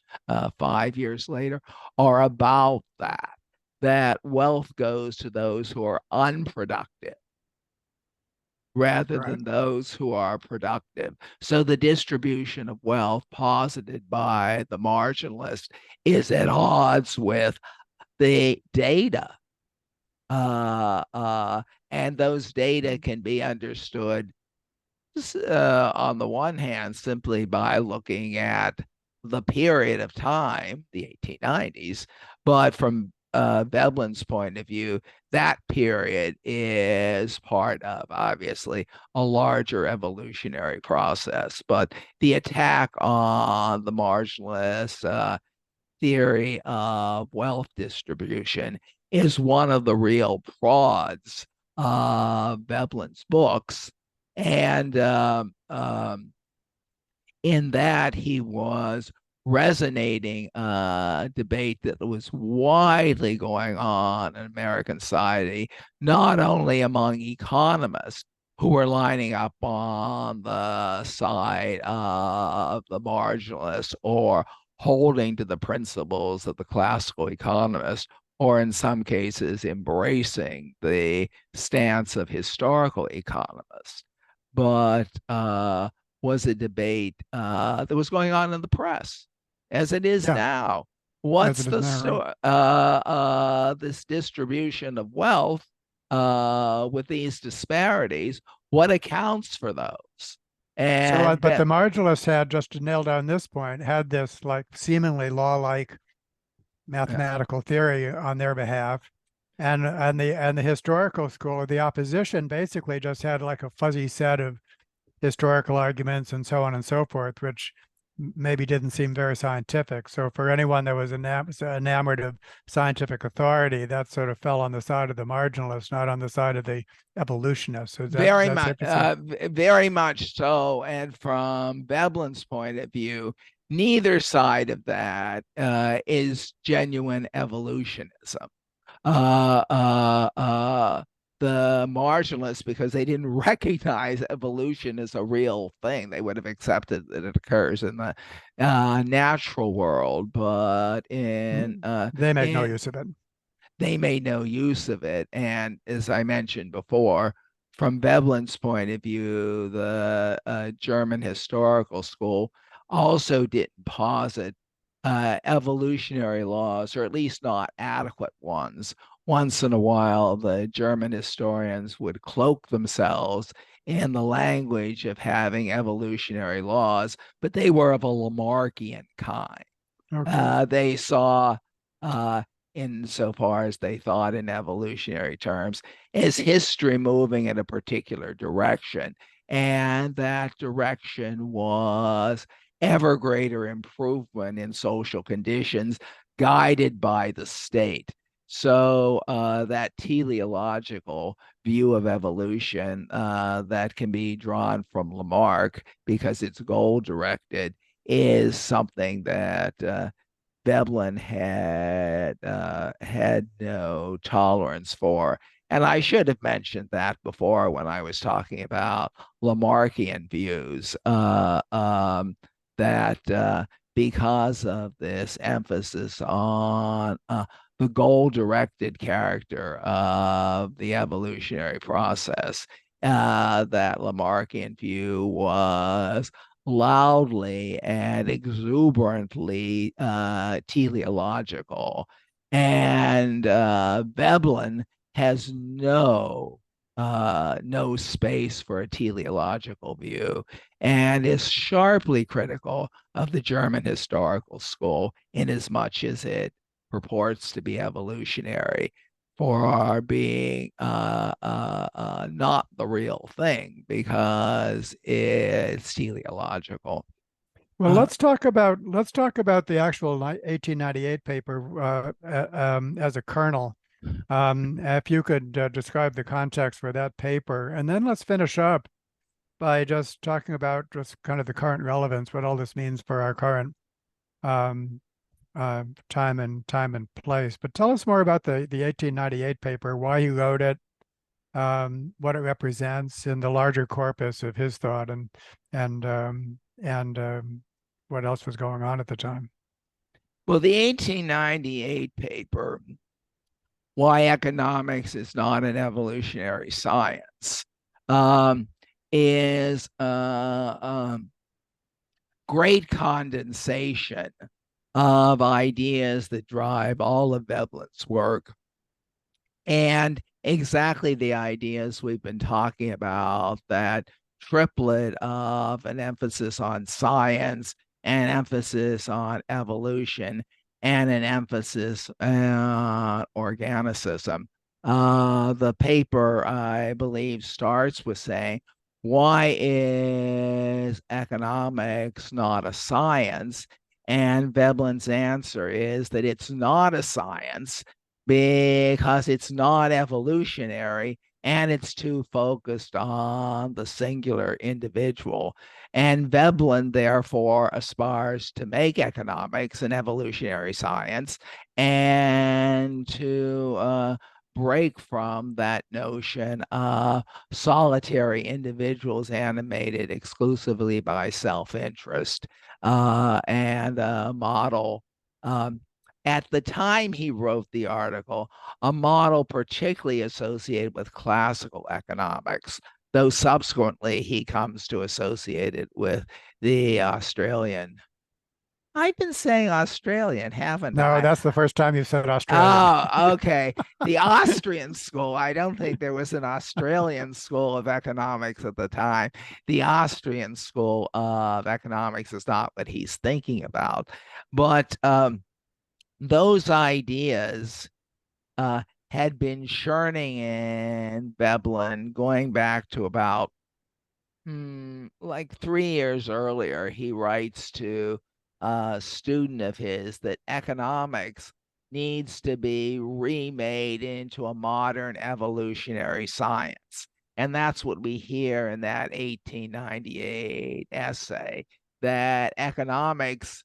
5 years later, are about that wealth goes to those who are unproductive rather Right. than those who are productive. So the distribution of wealth posited by the marginalist is at odds with the data. Uh, uh, and those data can be understood on the one hand simply by looking at the period of time, the 1890s, but from Veblen's point of view, that period is part of, obviously, a larger evolutionary process. But the attack on the marginalist theory of wealth distribution is one of the real prods of Veblen's books. And in that, he was resonating a debate that was widely going on in American society, not only among economists who were lining up on the side of the marginalists or holding to the principles of the classical economist, or in some cases embracing the stance of historical economists, but was a debate that was going on in the press, as it is Yeah, now. as What's it is the now, right? story? This distribution of wealth with these disparities, what accounts for those? So, And but the marginalists had, just to nail down this point, had this like seemingly law-like mathematical theory on their behalf, and the historical school or the opposition basically just had like a fuzzy set of historical arguments and so on and so forth, which maybe didn't seem very scientific. So for anyone that was enamored of scientific authority, that sort of fell on the side of the marginalists, not on the side of the evolutionists. Is that very much, safe to say? very much so. And from Veblen's point of view, neither side of that is genuine evolutionism. uh, uh, uh, the marginalists, because they didn't recognize evolution as a real thing. They would have accepted that it occurs in the natural world, but They made no in use of it. they made no use of it. And as I mentioned before, from Veblen's point of view, the German historical school also didn't posit evolutionary laws, or at least not adequate ones. Once in a while, the German historians would cloak themselves in the language of having evolutionary laws, but they were of a Lamarckian kind. Okay. They saw, uh, insofar as they thought in evolutionary terms, as history moving in a particular direction. And that direction was ever greater improvement in social conditions guided by the state. So that teleological view of evolution that can be drawn from Lamarck, because it's goal directed, is something that Veblen had no tolerance for. And I should have mentioned that before when I was talking about Lamarckian views, that because of this emphasis on the goal directed character of the evolutionary process, that Lamarckian view was loudly and exuberantly teleological. And Veblen has no space for a teleological view, and is sharply critical of the German historical school in as much as it purports to be evolutionary for being not the real thing because it's teleological. Well, let's talk about the actual 1898 paper as a kernel. If you could describe the context for that paper, and then let's finish up by just talking about just kind of the current relevance, what all this means for our current um, time and place. But tell us more about the 1898 paper, why you wrote it, what it represents in the larger corpus of his thought, and what else was going on at the time. Well, the 1898 paper, Why Economics is Not an Evolutionary Science, um, is great condensation of ideas that drive all of Veblen's work and exactly the ideas we've been talking about, that triplet of an emphasis on science, an emphasis on evolution, and an emphasis on organicism. The paper, I believe, starts with saying, why is economics not a science? And Veblen's answer is that it's not a science because it's not evolutionary and it's too focused on the singular individual. And Veblen, therefore, aspires to make economics an evolutionary science and to break from that notion of solitary individuals animated exclusively by self-interest and model at the time he wrote the article, a model particularly associated with classical economics, though subsequently he comes to associate it with the Australian. I've been saying Australian, haven't No, I? that's the first time you said Australian. Oh, okay. The Austrian school. I don't think there was an Australian school of economics at the time. The Austrian school of economics is not what he's thinking about. But those ideas had been churning in Veblen going back to about like 3 years earlier. He writes to a student of his that economics needs to be remade into a modern evolutionary science. And that's what we hear in that 1898 essay, that economics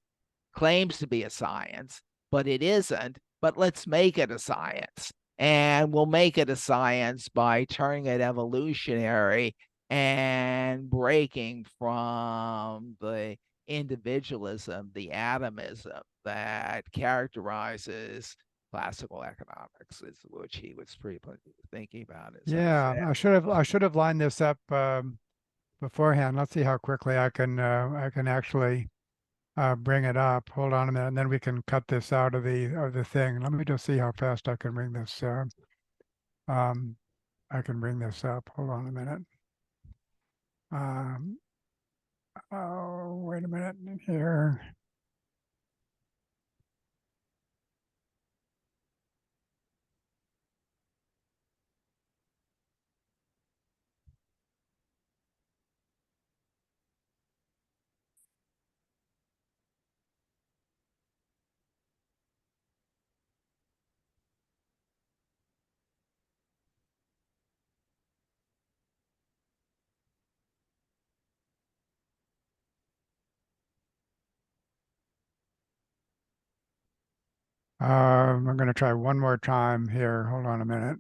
claims to be a science, but it isn't. But let's make it a science. And we'll make it a science by turning it evolutionary and breaking from the individualism, the atomism that characterizes classical economics, is which he was thinking about. As Yeah, I should have lined this up beforehand. Let's see how quickly I can actually bring it up. Hold on a minute, and then we can cut this out of the thing. Let me just see how fast I can bring this. Um, I can bring this up. Hold on a minute. Um, oh, wait a minute here. I'm going to try one more time here. Hold on a minute.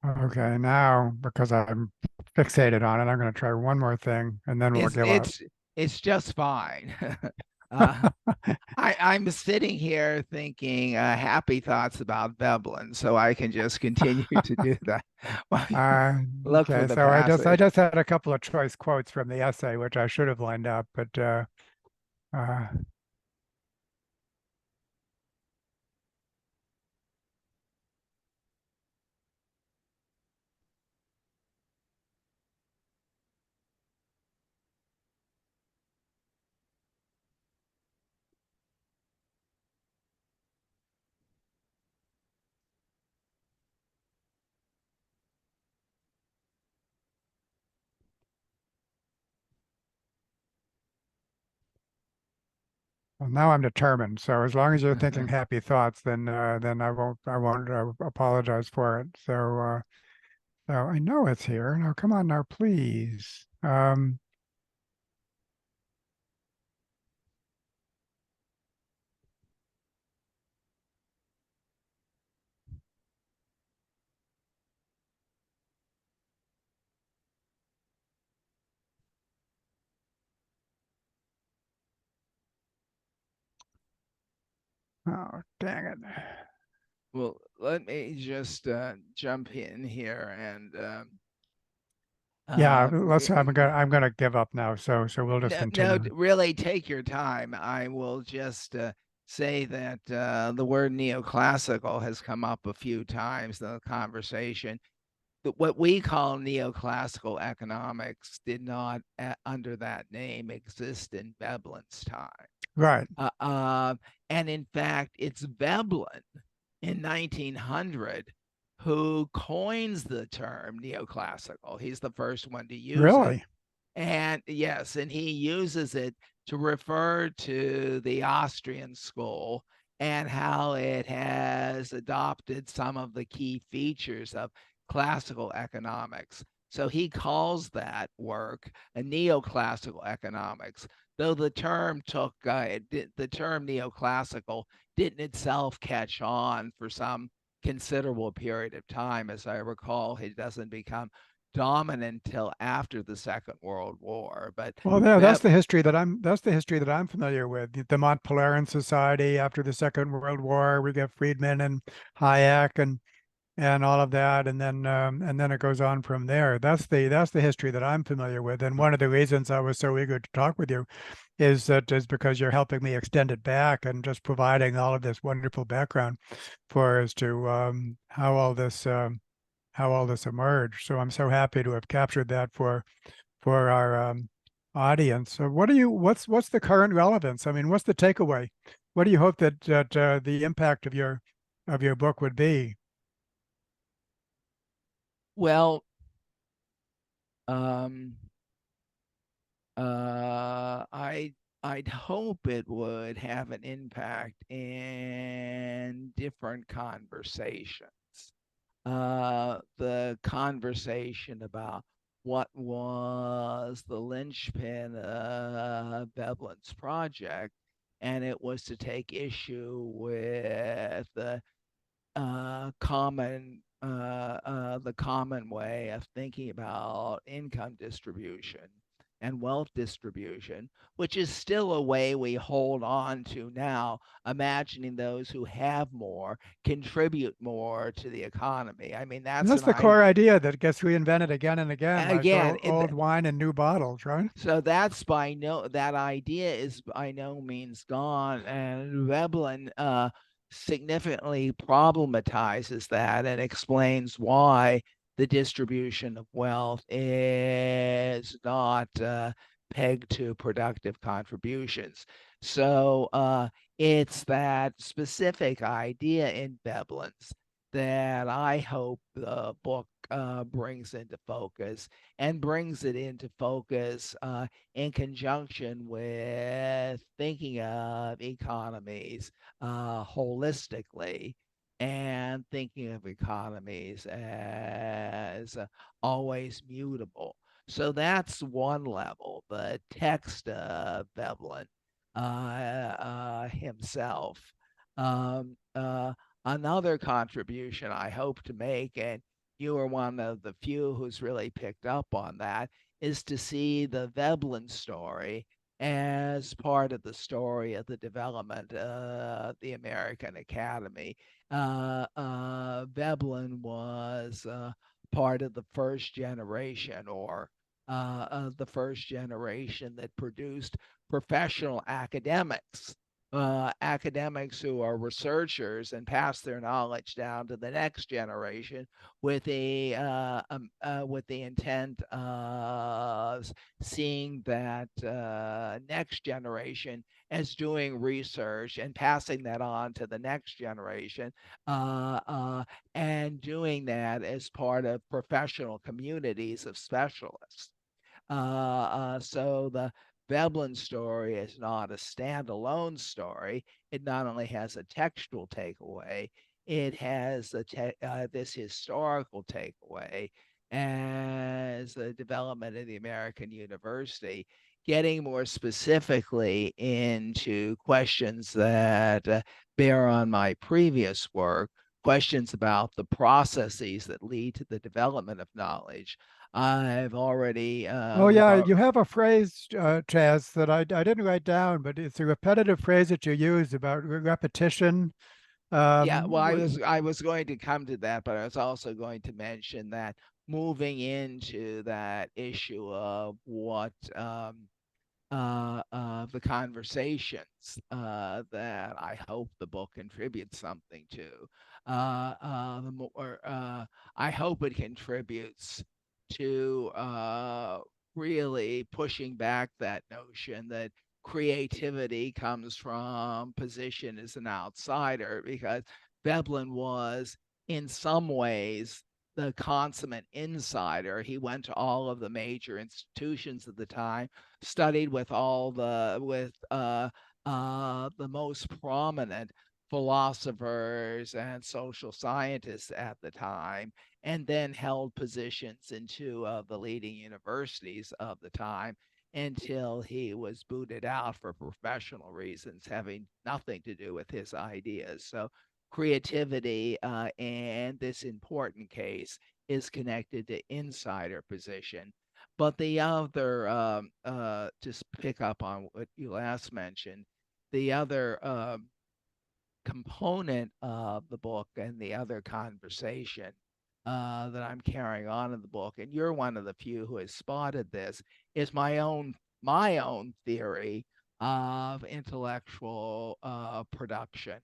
Okay, now because I'm fixated on it, I'm going to try one more thing, and then we'll it's give up. it's it's just fine. uh, I'm sitting here thinking happy thoughts about Veblen, so I can just continue to do that. Uh, Look for okay, the so I passage. just had a couple of choice quotes from the essay, which I should have lined up, but uh, Well, now I'm determined. So as long as you're thinking happy thoughts, then I won't apologize for it. So I know it's here. Now come on now, please. Oh, dang it. Well, let me just jump in here and Yeah, re- I'm gonna give up now. So we'll just no, no, continue. really take your time. I will just say that the word neoclassical has come up a few times in the conversation. But what we call neoclassical economics did not, under that name, exist in Veblen's time. Right. Uh, uh, and in fact, it's Veblen in 1900 who coins the term neoclassical. He's the first one to use it. Really? And yes, and he uses it to refer to the Austrian school and how it has adopted some of the key features of classical economics. So he calls that work a neoclassical economics, though the term the term neoclassical didn't itself catch on for some considerable period of time. As I recall, it doesn't become dominant until after the Second World War. But Well, yeah, that that's the history that I'm familiar with. The Mont Pelerin Society after the Second World War, we get Friedman and Hayek and all of that, and then it goes on from there. That's the history that I'm familiar with. And one of the reasons I was so eager to talk with you is because you're helping me extend it back and just providing all of this wonderful background for as to how all this emerged. So I'm so happy to have captured that for our audience. So what's the current relevance? I mean, what's the takeaway? What do you hope that the impact of your book would be? well, um, I'd hope it would have an impact in different conversations. The conversation about what was the linchpin of Veblen's project, and it was to take issue with the common way of thinking about income distribution and wealth distribution, which is still a way we hold on to now, imagining those who have more contribute more to the economy. I mean, And that's that's an the I core idea that gets reinvented again and again, like again. old wine in new bottles, right? So that's by no that idea is by no means gone, and Veblen significantly problematizes that and explains why the distribution of wealth is not pegged to productive contributions. So it's that specific idea in Veblen's that I hope the book brings into focus, and brings it into focus in conjunction with thinking of economies holistically, and thinking of economies as always mutable. So that's one level, the text of Veblen himself. Um, uh, Another contribution I hope to make, and you are one of the few who's really picked up on that, is to see the Veblen story as part of the story of the development of the American Academy. Veblen was part of the first generation, or the first generation that produced professional academics who are researchers and pass their knowledge down to the next generation with the intent of seeing that next generation as doing research and passing that on to the next generation, uh, uh, and doing that as part of professional communities of specialists. So Veblen's story is not a standalone story. It not only has a textual takeaway, it has this historical takeaway as the development of the American university, getting more specifically into questions that bear on my previous work, questions about the processes that lead to the development of knowledge. I've already Oh yeah, you have a phrase, Chaz, that I didn't write down, but it's a repetitive phrase that you use about repetition. Yeah, well, What, I was going to come to that, but I was also going to mention that moving into that issue of what the conversations that I hope the book contributes something to. The more I hope it contributes to really pushing back that notion that creativity comes from position as an outsider, because Veblen was, in some ways, the consummate insider. He went to all of the major institutions at the time, studied with the most prominent philosophers and social scientists at the time, and then held positions in two of the leading universities of the time until he was booted out for professional reasons having nothing to do with his ideas. So creativity in this important case is connected to insider position. But the other, just pick up on what you last mentioned, the other component of the book and the other conversation that I'm carrying on in the book, and you're one of the few who has spotted this, is my own theory of intellectual production,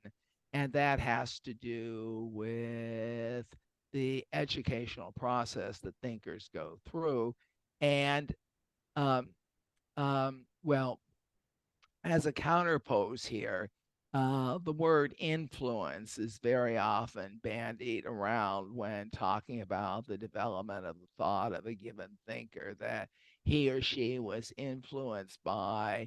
and that has to do with the educational process that thinkers go through, and um, well, as a counterpose here, the word influence is very often bandied around when talking about the development of the thought of a given thinker, that he or she was influenced by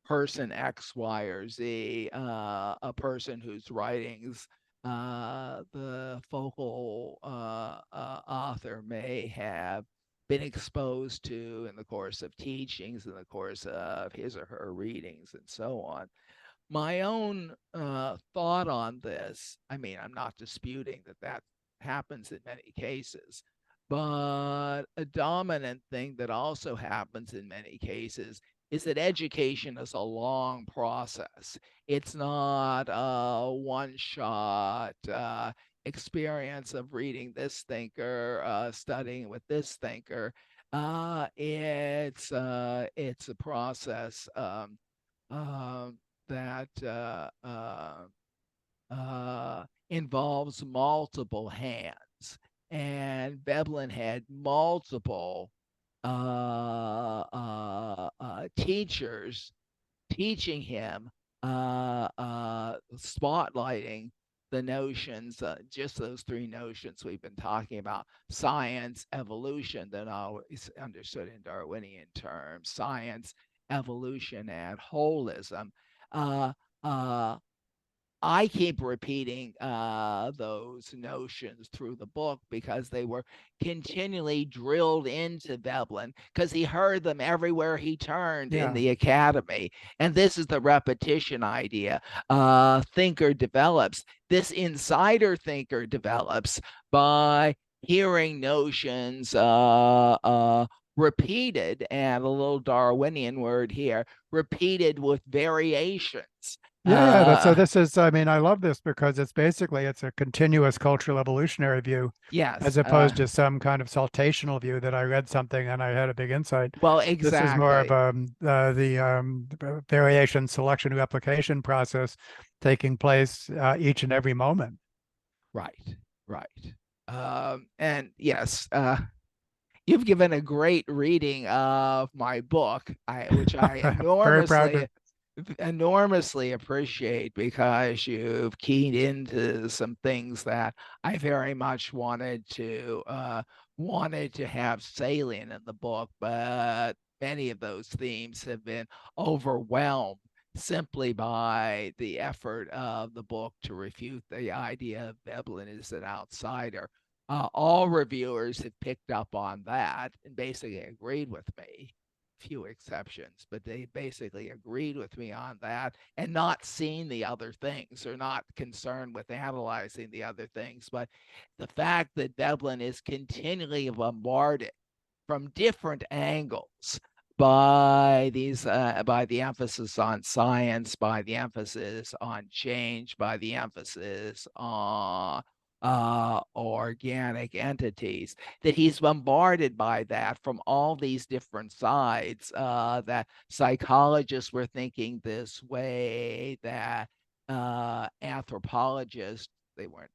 person X, Y, or Z, a person whose writings the focal author may have been exposed to in the course of teachings, in the course of his or her readings, and so on. My own thought on this, I mean, I'm not disputing that that happens in many cases, but a dominant thing that also happens in many cases is that education is a long process. It's not a one shot experience of reading this thinker, studying with this thinker. It's a process um, that involves multiple hands. And Veblen had multiple teachers teaching him, spotlighting the notions, just those three notions we've been talking about: science, evolution, then always understood in Darwinian terms, science, evolution, and holism. Uh, uh, I keep repeating those notions through the book because they were continually drilled into Veblen, because he heard them everywhere he turned in yeah. the academy. And this is the repetition idea. Thinker develops. This insider thinker develops by hearing notions repeated, and a little Darwinian word here, repeated with variations. Yeah, yeah. So Uh, this is, I mean, I love this because it's a continuous cultural evolutionary view, as yes. opposed to some kind of saltational view that I read something and I had a big insight. Well, This is more of exactly. the variation, selection, replication process taking place each and every moment. Right. Right. And yes, you've given a great reading of my book, which I Very proud to. enormously appreciate, because you've keyed into some things that I very much wanted to have salient in the book, but many of those themes have been overwhelmed simply by the effort of the book to refute the idea of Veblen as an outsider. All reviewers have picked up on that and basically agreed with me. Few exceptions, but they basically agreed with me on that and not seen the other things or not concerned with analyzing the other things. But the fact that Veblen is continually bombarded from different angles by the emphasis on science, by the emphasis on change, by the emphasis on organic entities, that he's bombarded by that from all these different sides, that psychologists were thinking this way, that anthropologists, they weren't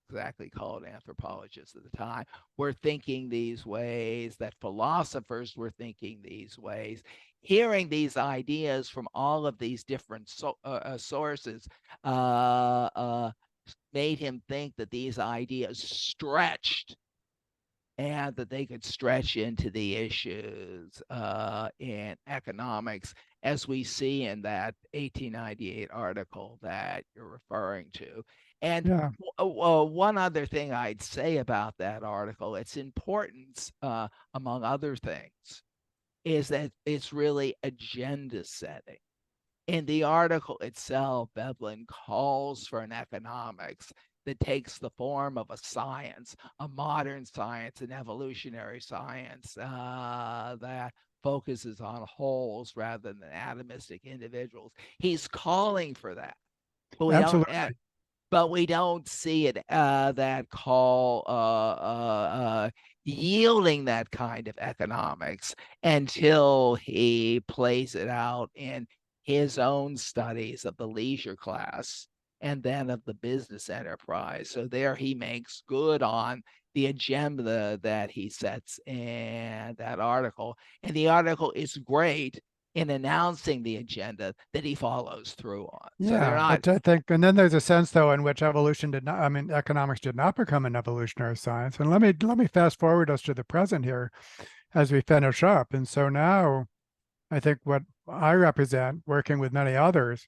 exactly called anthropologists at the time, were thinking these ways, that philosophers were thinking these ways. Hearing these ideas from all of these different sources made him think that these ideas stretched and that they could stretch into the issues in economics, as we see in that 1898 article that you're referring to. And Yeah. one other thing I'd say about that article, its importance, among other things, is that it's really agenda setting. In the article itself, Veblen calls for an economics that takes the form of a science, a modern science, an evolutionary science that focuses on wholes rather than atomistic individuals. He's calling for that, but Absolutely. we don't see it that call yielding that kind of economics until he plays it out in his own studies of the leisure class and then of the business enterprise. So there he makes good on the agenda that he sets in that article. And the article is great in announcing the agenda that he follows through on. So they're Yeah, not. but I think, and then there's a sense though in which evolution did not, I mean, economics did not become an evolutionary science. And let me fast forward us to the present here as we finish up. And so now I think what I represent, working with many others,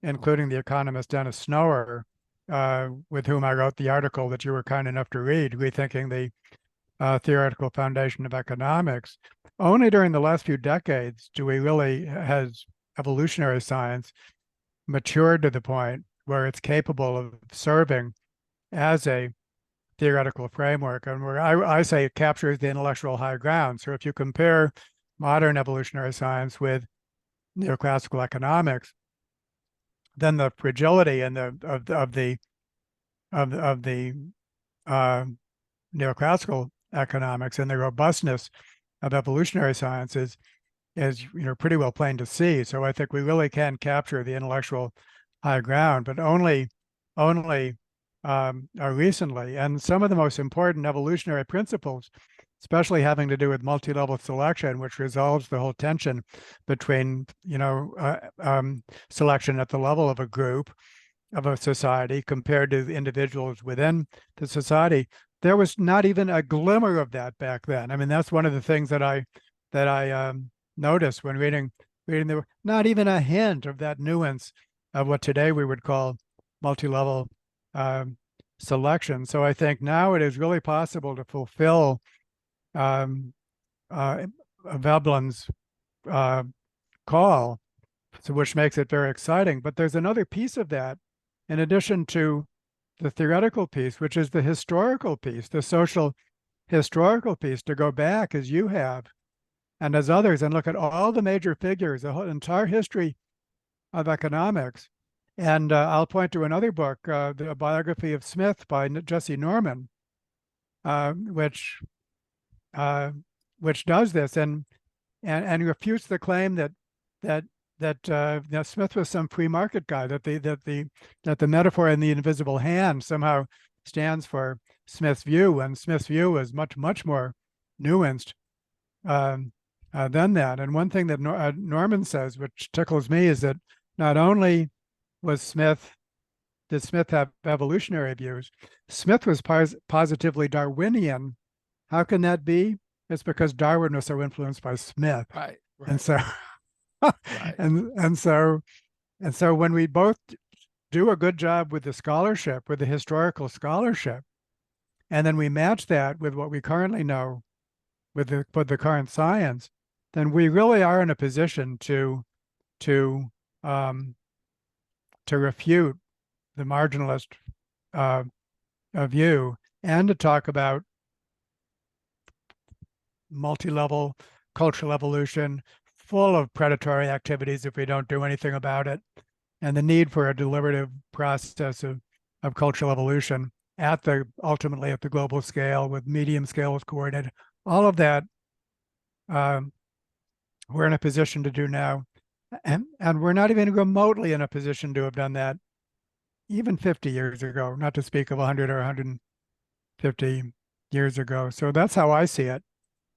including the economist Dennis Snower, with whom I wrote the article that you were kind enough to read, Rethinking the Theoretical Foundation of Economics. Only during the last few decades do we really, has evolutionary science matured to the point where it's capable of serving as a theoretical framework, and where I say it captures the intellectual high ground. So if you compare modern evolutionary science with neoclassical economics, then the fragility and the uh, neoclassical economics and the robustness of evolutionary sciences is pretty well plain to see. So I think we really can capture the intellectual high ground, but only recently. And some of the most important evolutionary principles, especially having to do with multi-level selection, which resolves the whole tension between selection at the level of a group, of a society, compared to the individuals within the society. There was not even a glimmer of that back then. I mean, that's one of the things that I noticed when reading the, not even a hint of that nuance of what today we would call multi-level selection. So I think now it is really possible to fulfill Veblen's call, so which makes it very exciting. But there's another piece of that, in addition to the theoretical piece, which is the historical piece, the social historical piece, to go back as you have and as others and look at all the major figures, the whole entire history of economics. And I'll point to another book, the biography of Smith by Jesse Norman, uh, which which does this and refutes the claim that Smith was some free market guy, that the metaphor in the invisible hand somehow stands for Smith's view, and Smith's view was much more nuanced than that. And one thing that Norman says, which tickles me, is that not only did Smith have evolutionary views, Smith was positively Darwinian. How can that be? it's because Darwin was so influenced by Smith. Right, And right, so right. and so when we both do a good job with the scholarship, with the historical scholarship, and then we match that with what we currently know with the current science, then we really are in a position to um, to refute the marginalist uh, view and to talk about multi-level cultural evolution, full of predatory activities if we don't do anything about it, and the need for a deliberative process of cultural evolution at the ultimately at the global scale with medium scales coordinated. All of that um, we're in a position to do now. And we're not even remotely in a position to have done that even 50 years ago, not to speak of 100 or 150 years ago. So that's how I see it.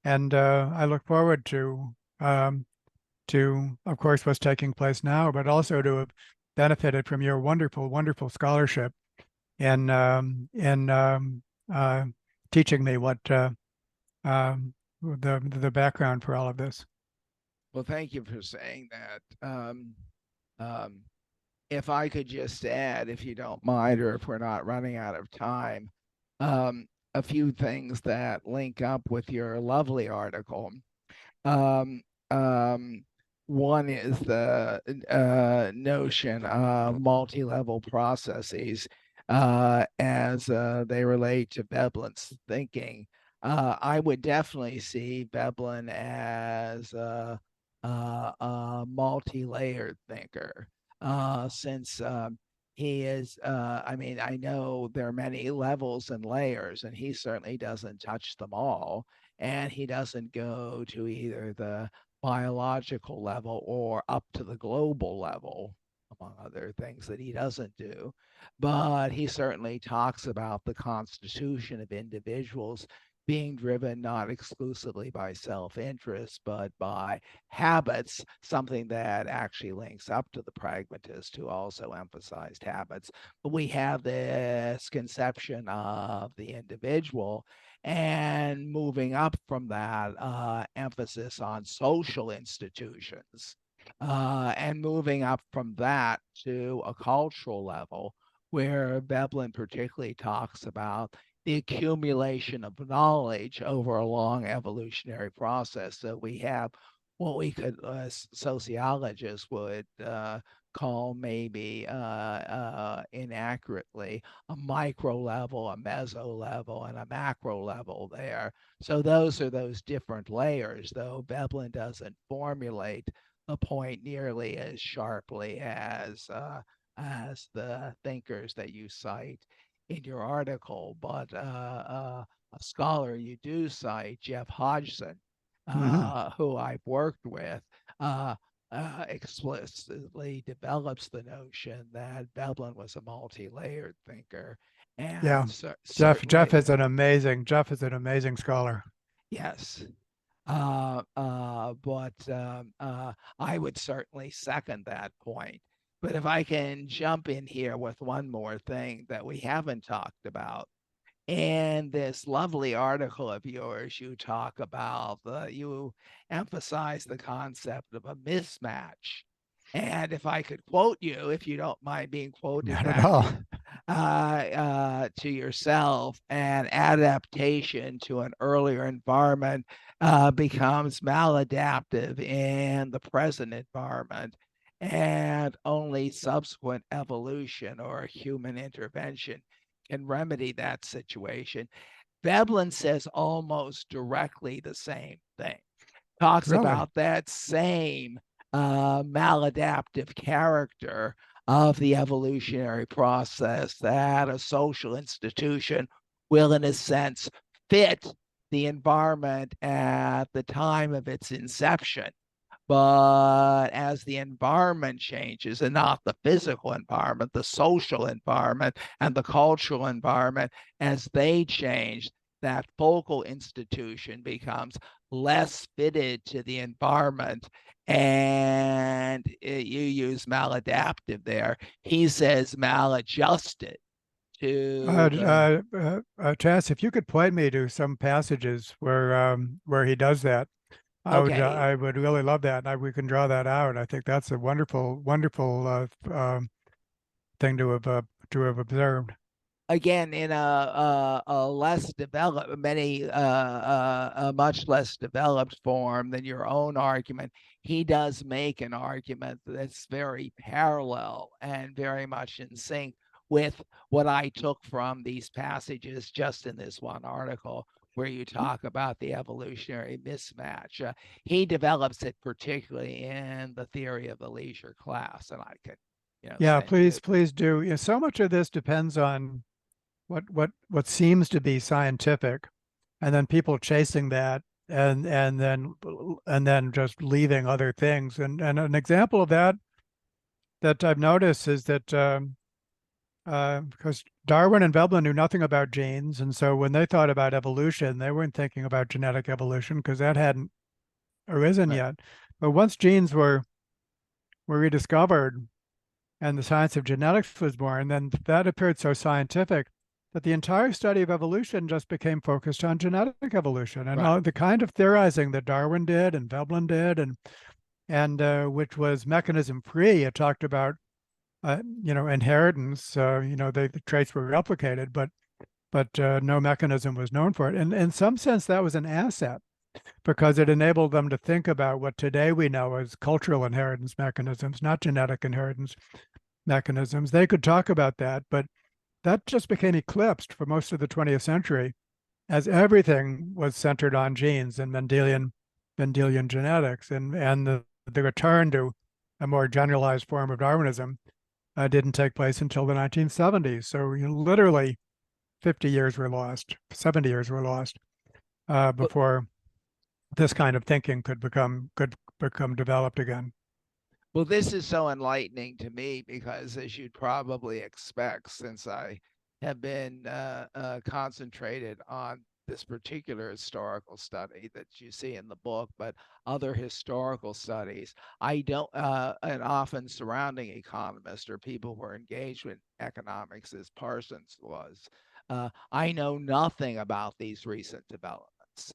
And I look forward um, of course, what's taking place now, but also to have benefited from your wonderful, wonderful scholarship in teaching me what the background for all of this. Well, thank you for saying that. Um, if I could just add, if you don't mind, or if we're not running out of time, um, a few things that link up with your lovely article. Um, um, One is the notion of multi-level processes as they relate to Veblen's thinking. I would definitely see Veblen as a multi-layered thinker, since he is, I mean, I know there are many levels and layers, and he certainly doesn't touch them all. And he doesn't go to either the biological level or up to the global level, among other things that he doesn't do. But he certainly talks about the constitution of individuals being driven not exclusively by self-interest, but by habits, something that actually links up to the pragmatist who also emphasized habits. But we have this conception of the individual, and moving up from that, emphasis on social institutions, and moving up from that to a cultural level, where Veblen particularly talks about the accumulation of knowledge over a long evolutionary process. So we have what we could, sociologists would call maybe inaccurately a micro level, a meso level, and a macro level there. So those are those different layers, though Veblen doesn't formulate the point nearly as sharply as the thinkers that you cite in your article. But a scholar you do cite, Jeff Hodgson, Mm-hmm. who I've worked with, uh, explicitly develops the notion that Veblen was a multi-layered thinker, Yeah. and Jeff certainly, is Jeff is an amazing scholar. yes. But I would certainly second that point. But if I can jump in here with one more thing that we haven't talked about, in this lovely article of yours, you talk about you emphasize the concept of a mismatch. And if I could quote you, if you don't mind being quoted Not at back all. to yourself, an adaptation to an earlier environment becomes maladaptive in the present environment, and only subsequent evolution or human intervention can remedy that situation. Veblen says almost directly the same thing, talks Really? about that same maladaptive character of the evolutionary process, that a social institution will, in a sense, fit the environment at the time of its inception. But as the environment changes, and not the physical environment, the social environment and the cultural environment, as they change, that focal institution becomes less fitted to the environment. And you use maladaptive there. He says maladjusted to the Chas, if you could point me to some passages where he does that, okay. I would really love that. We can draw that out. I think that's a wonderful, wonderful thing to have observed. Again, in a less developed, a much less developed form than your own argument, he does make an argument that's very parallel and very much in sync with what I took from these passages just in this one article where you talk about the evolutionary mismatch. He develops it particularly in the theory of the leisure class, and I could, Yeah, send you. please do. So much of this depends on what seems to be scientific, and then people chasing that, and then just leaving other things. And an example of that I've noticed is that because Darwin and Veblen knew nothing about genes, and so when they thought about evolution, they weren't thinking about genetic evolution because that hadn't arisen Right, yet. But once genes were rediscovered and the science of genetics was born, then that appeared so scientific that the entire study of evolution just became focused on genetic evolution and right, all the kind of theorizing that Darwin did and Veblen did, and which was mechanism free. It talked about inheritance. The traits were replicated, but no mechanism was known for it. And in some sense, that was an asset because it enabled them to think about what today we know as cultural inheritance mechanisms, not genetic inheritance mechanisms. They could talk about that, but that just became eclipsed for most of the 20th century as everything was centered on genes and Mendelian genetics, and the return to a more generalized form of Darwinism didn't take place until the 1970s. So literally 50 years were lost, 70 years were lost but before this kind of thinking could become developed again. well, this is so enlightening to me because, as you'd probably expect, since I have been concentrated on this particular historical study that you see in the book, but other historical studies, I don't, and often surrounding economists or people who are engaged with economics, as Parsons was, I know nothing about these recent developments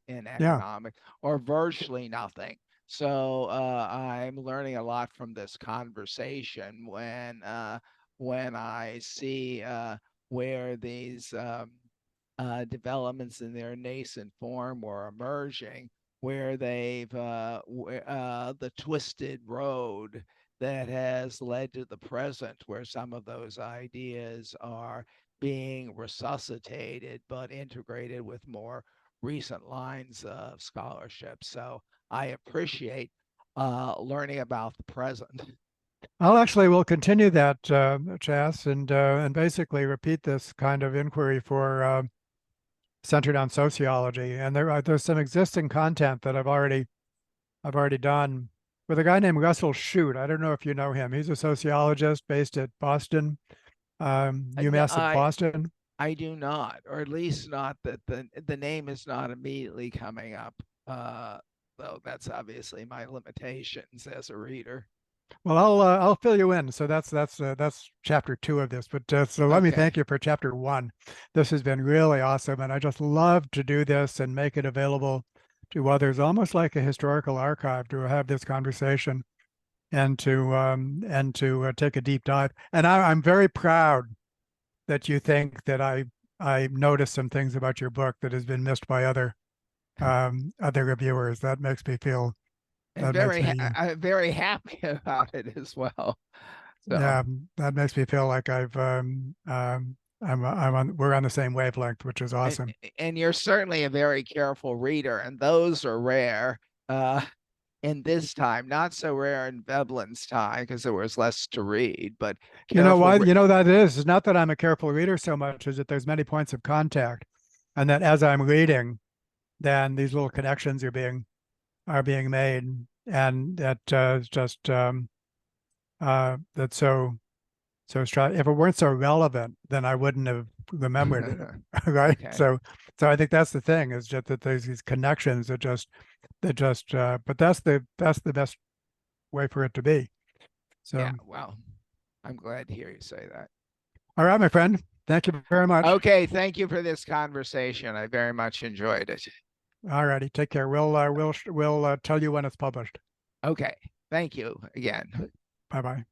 in Yeah. economic, or virtually nothing. So I'm learning a lot from this conversation when I see where these developments in their nascent form were emerging, where the twisted road that has led to the present, where some of those ideas are being resuscitated but integrated with more recent lines of scholarship. So I appreciate learning about the present. We'll continue that, Chas, and basically repeat this kind of inquiry for centered on sociology. And there's some existing content that I've already done with a guy named Russell Shute. I don't know if you know him. He's a sociologist based at Boston, No, UMass at Boston. I do not, or at least not that the name is not immediately coming up. Uh, though that's obviously my limitations as a reader. Well, I'll fill you in. So that's chapter two of this. But so let me thank Okay. you for chapter one. This has been really awesome, and I just love to do this and make it available to others, almost like a historical archive, to have this conversation and to take a deep dive. And I'm very proud that you think that I noticed some things about your book that has been missed by other reviewers. That makes me feel And that makes me I'm very happy about it as well. So, yeah, that makes me feel like I'm on we're on the same wavelength, which is and awesome. and you're certainly a very careful reader, and those are rare. Uh, in this time, not so rare in Veblen's time because there was less to read, but You know careful. why? You know that is. It's not that I'm a careful reader so much as that there's many points of contact, and that as I'm reading, then these little connections are being made, and that is just that's so if it weren't so relevant, then I wouldn't have remembered it, right? Okay. So I think that's the thing is just that there's these connections but that's the best way for it to be. Yeah. So Well, I'm glad to hear you say that. all right, my friend. Thank you very much. Okay, thank you for this conversation. I very much enjoyed it. All righty, take care. We'll tell you when it's published. Okay, thank you again. Bye-bye.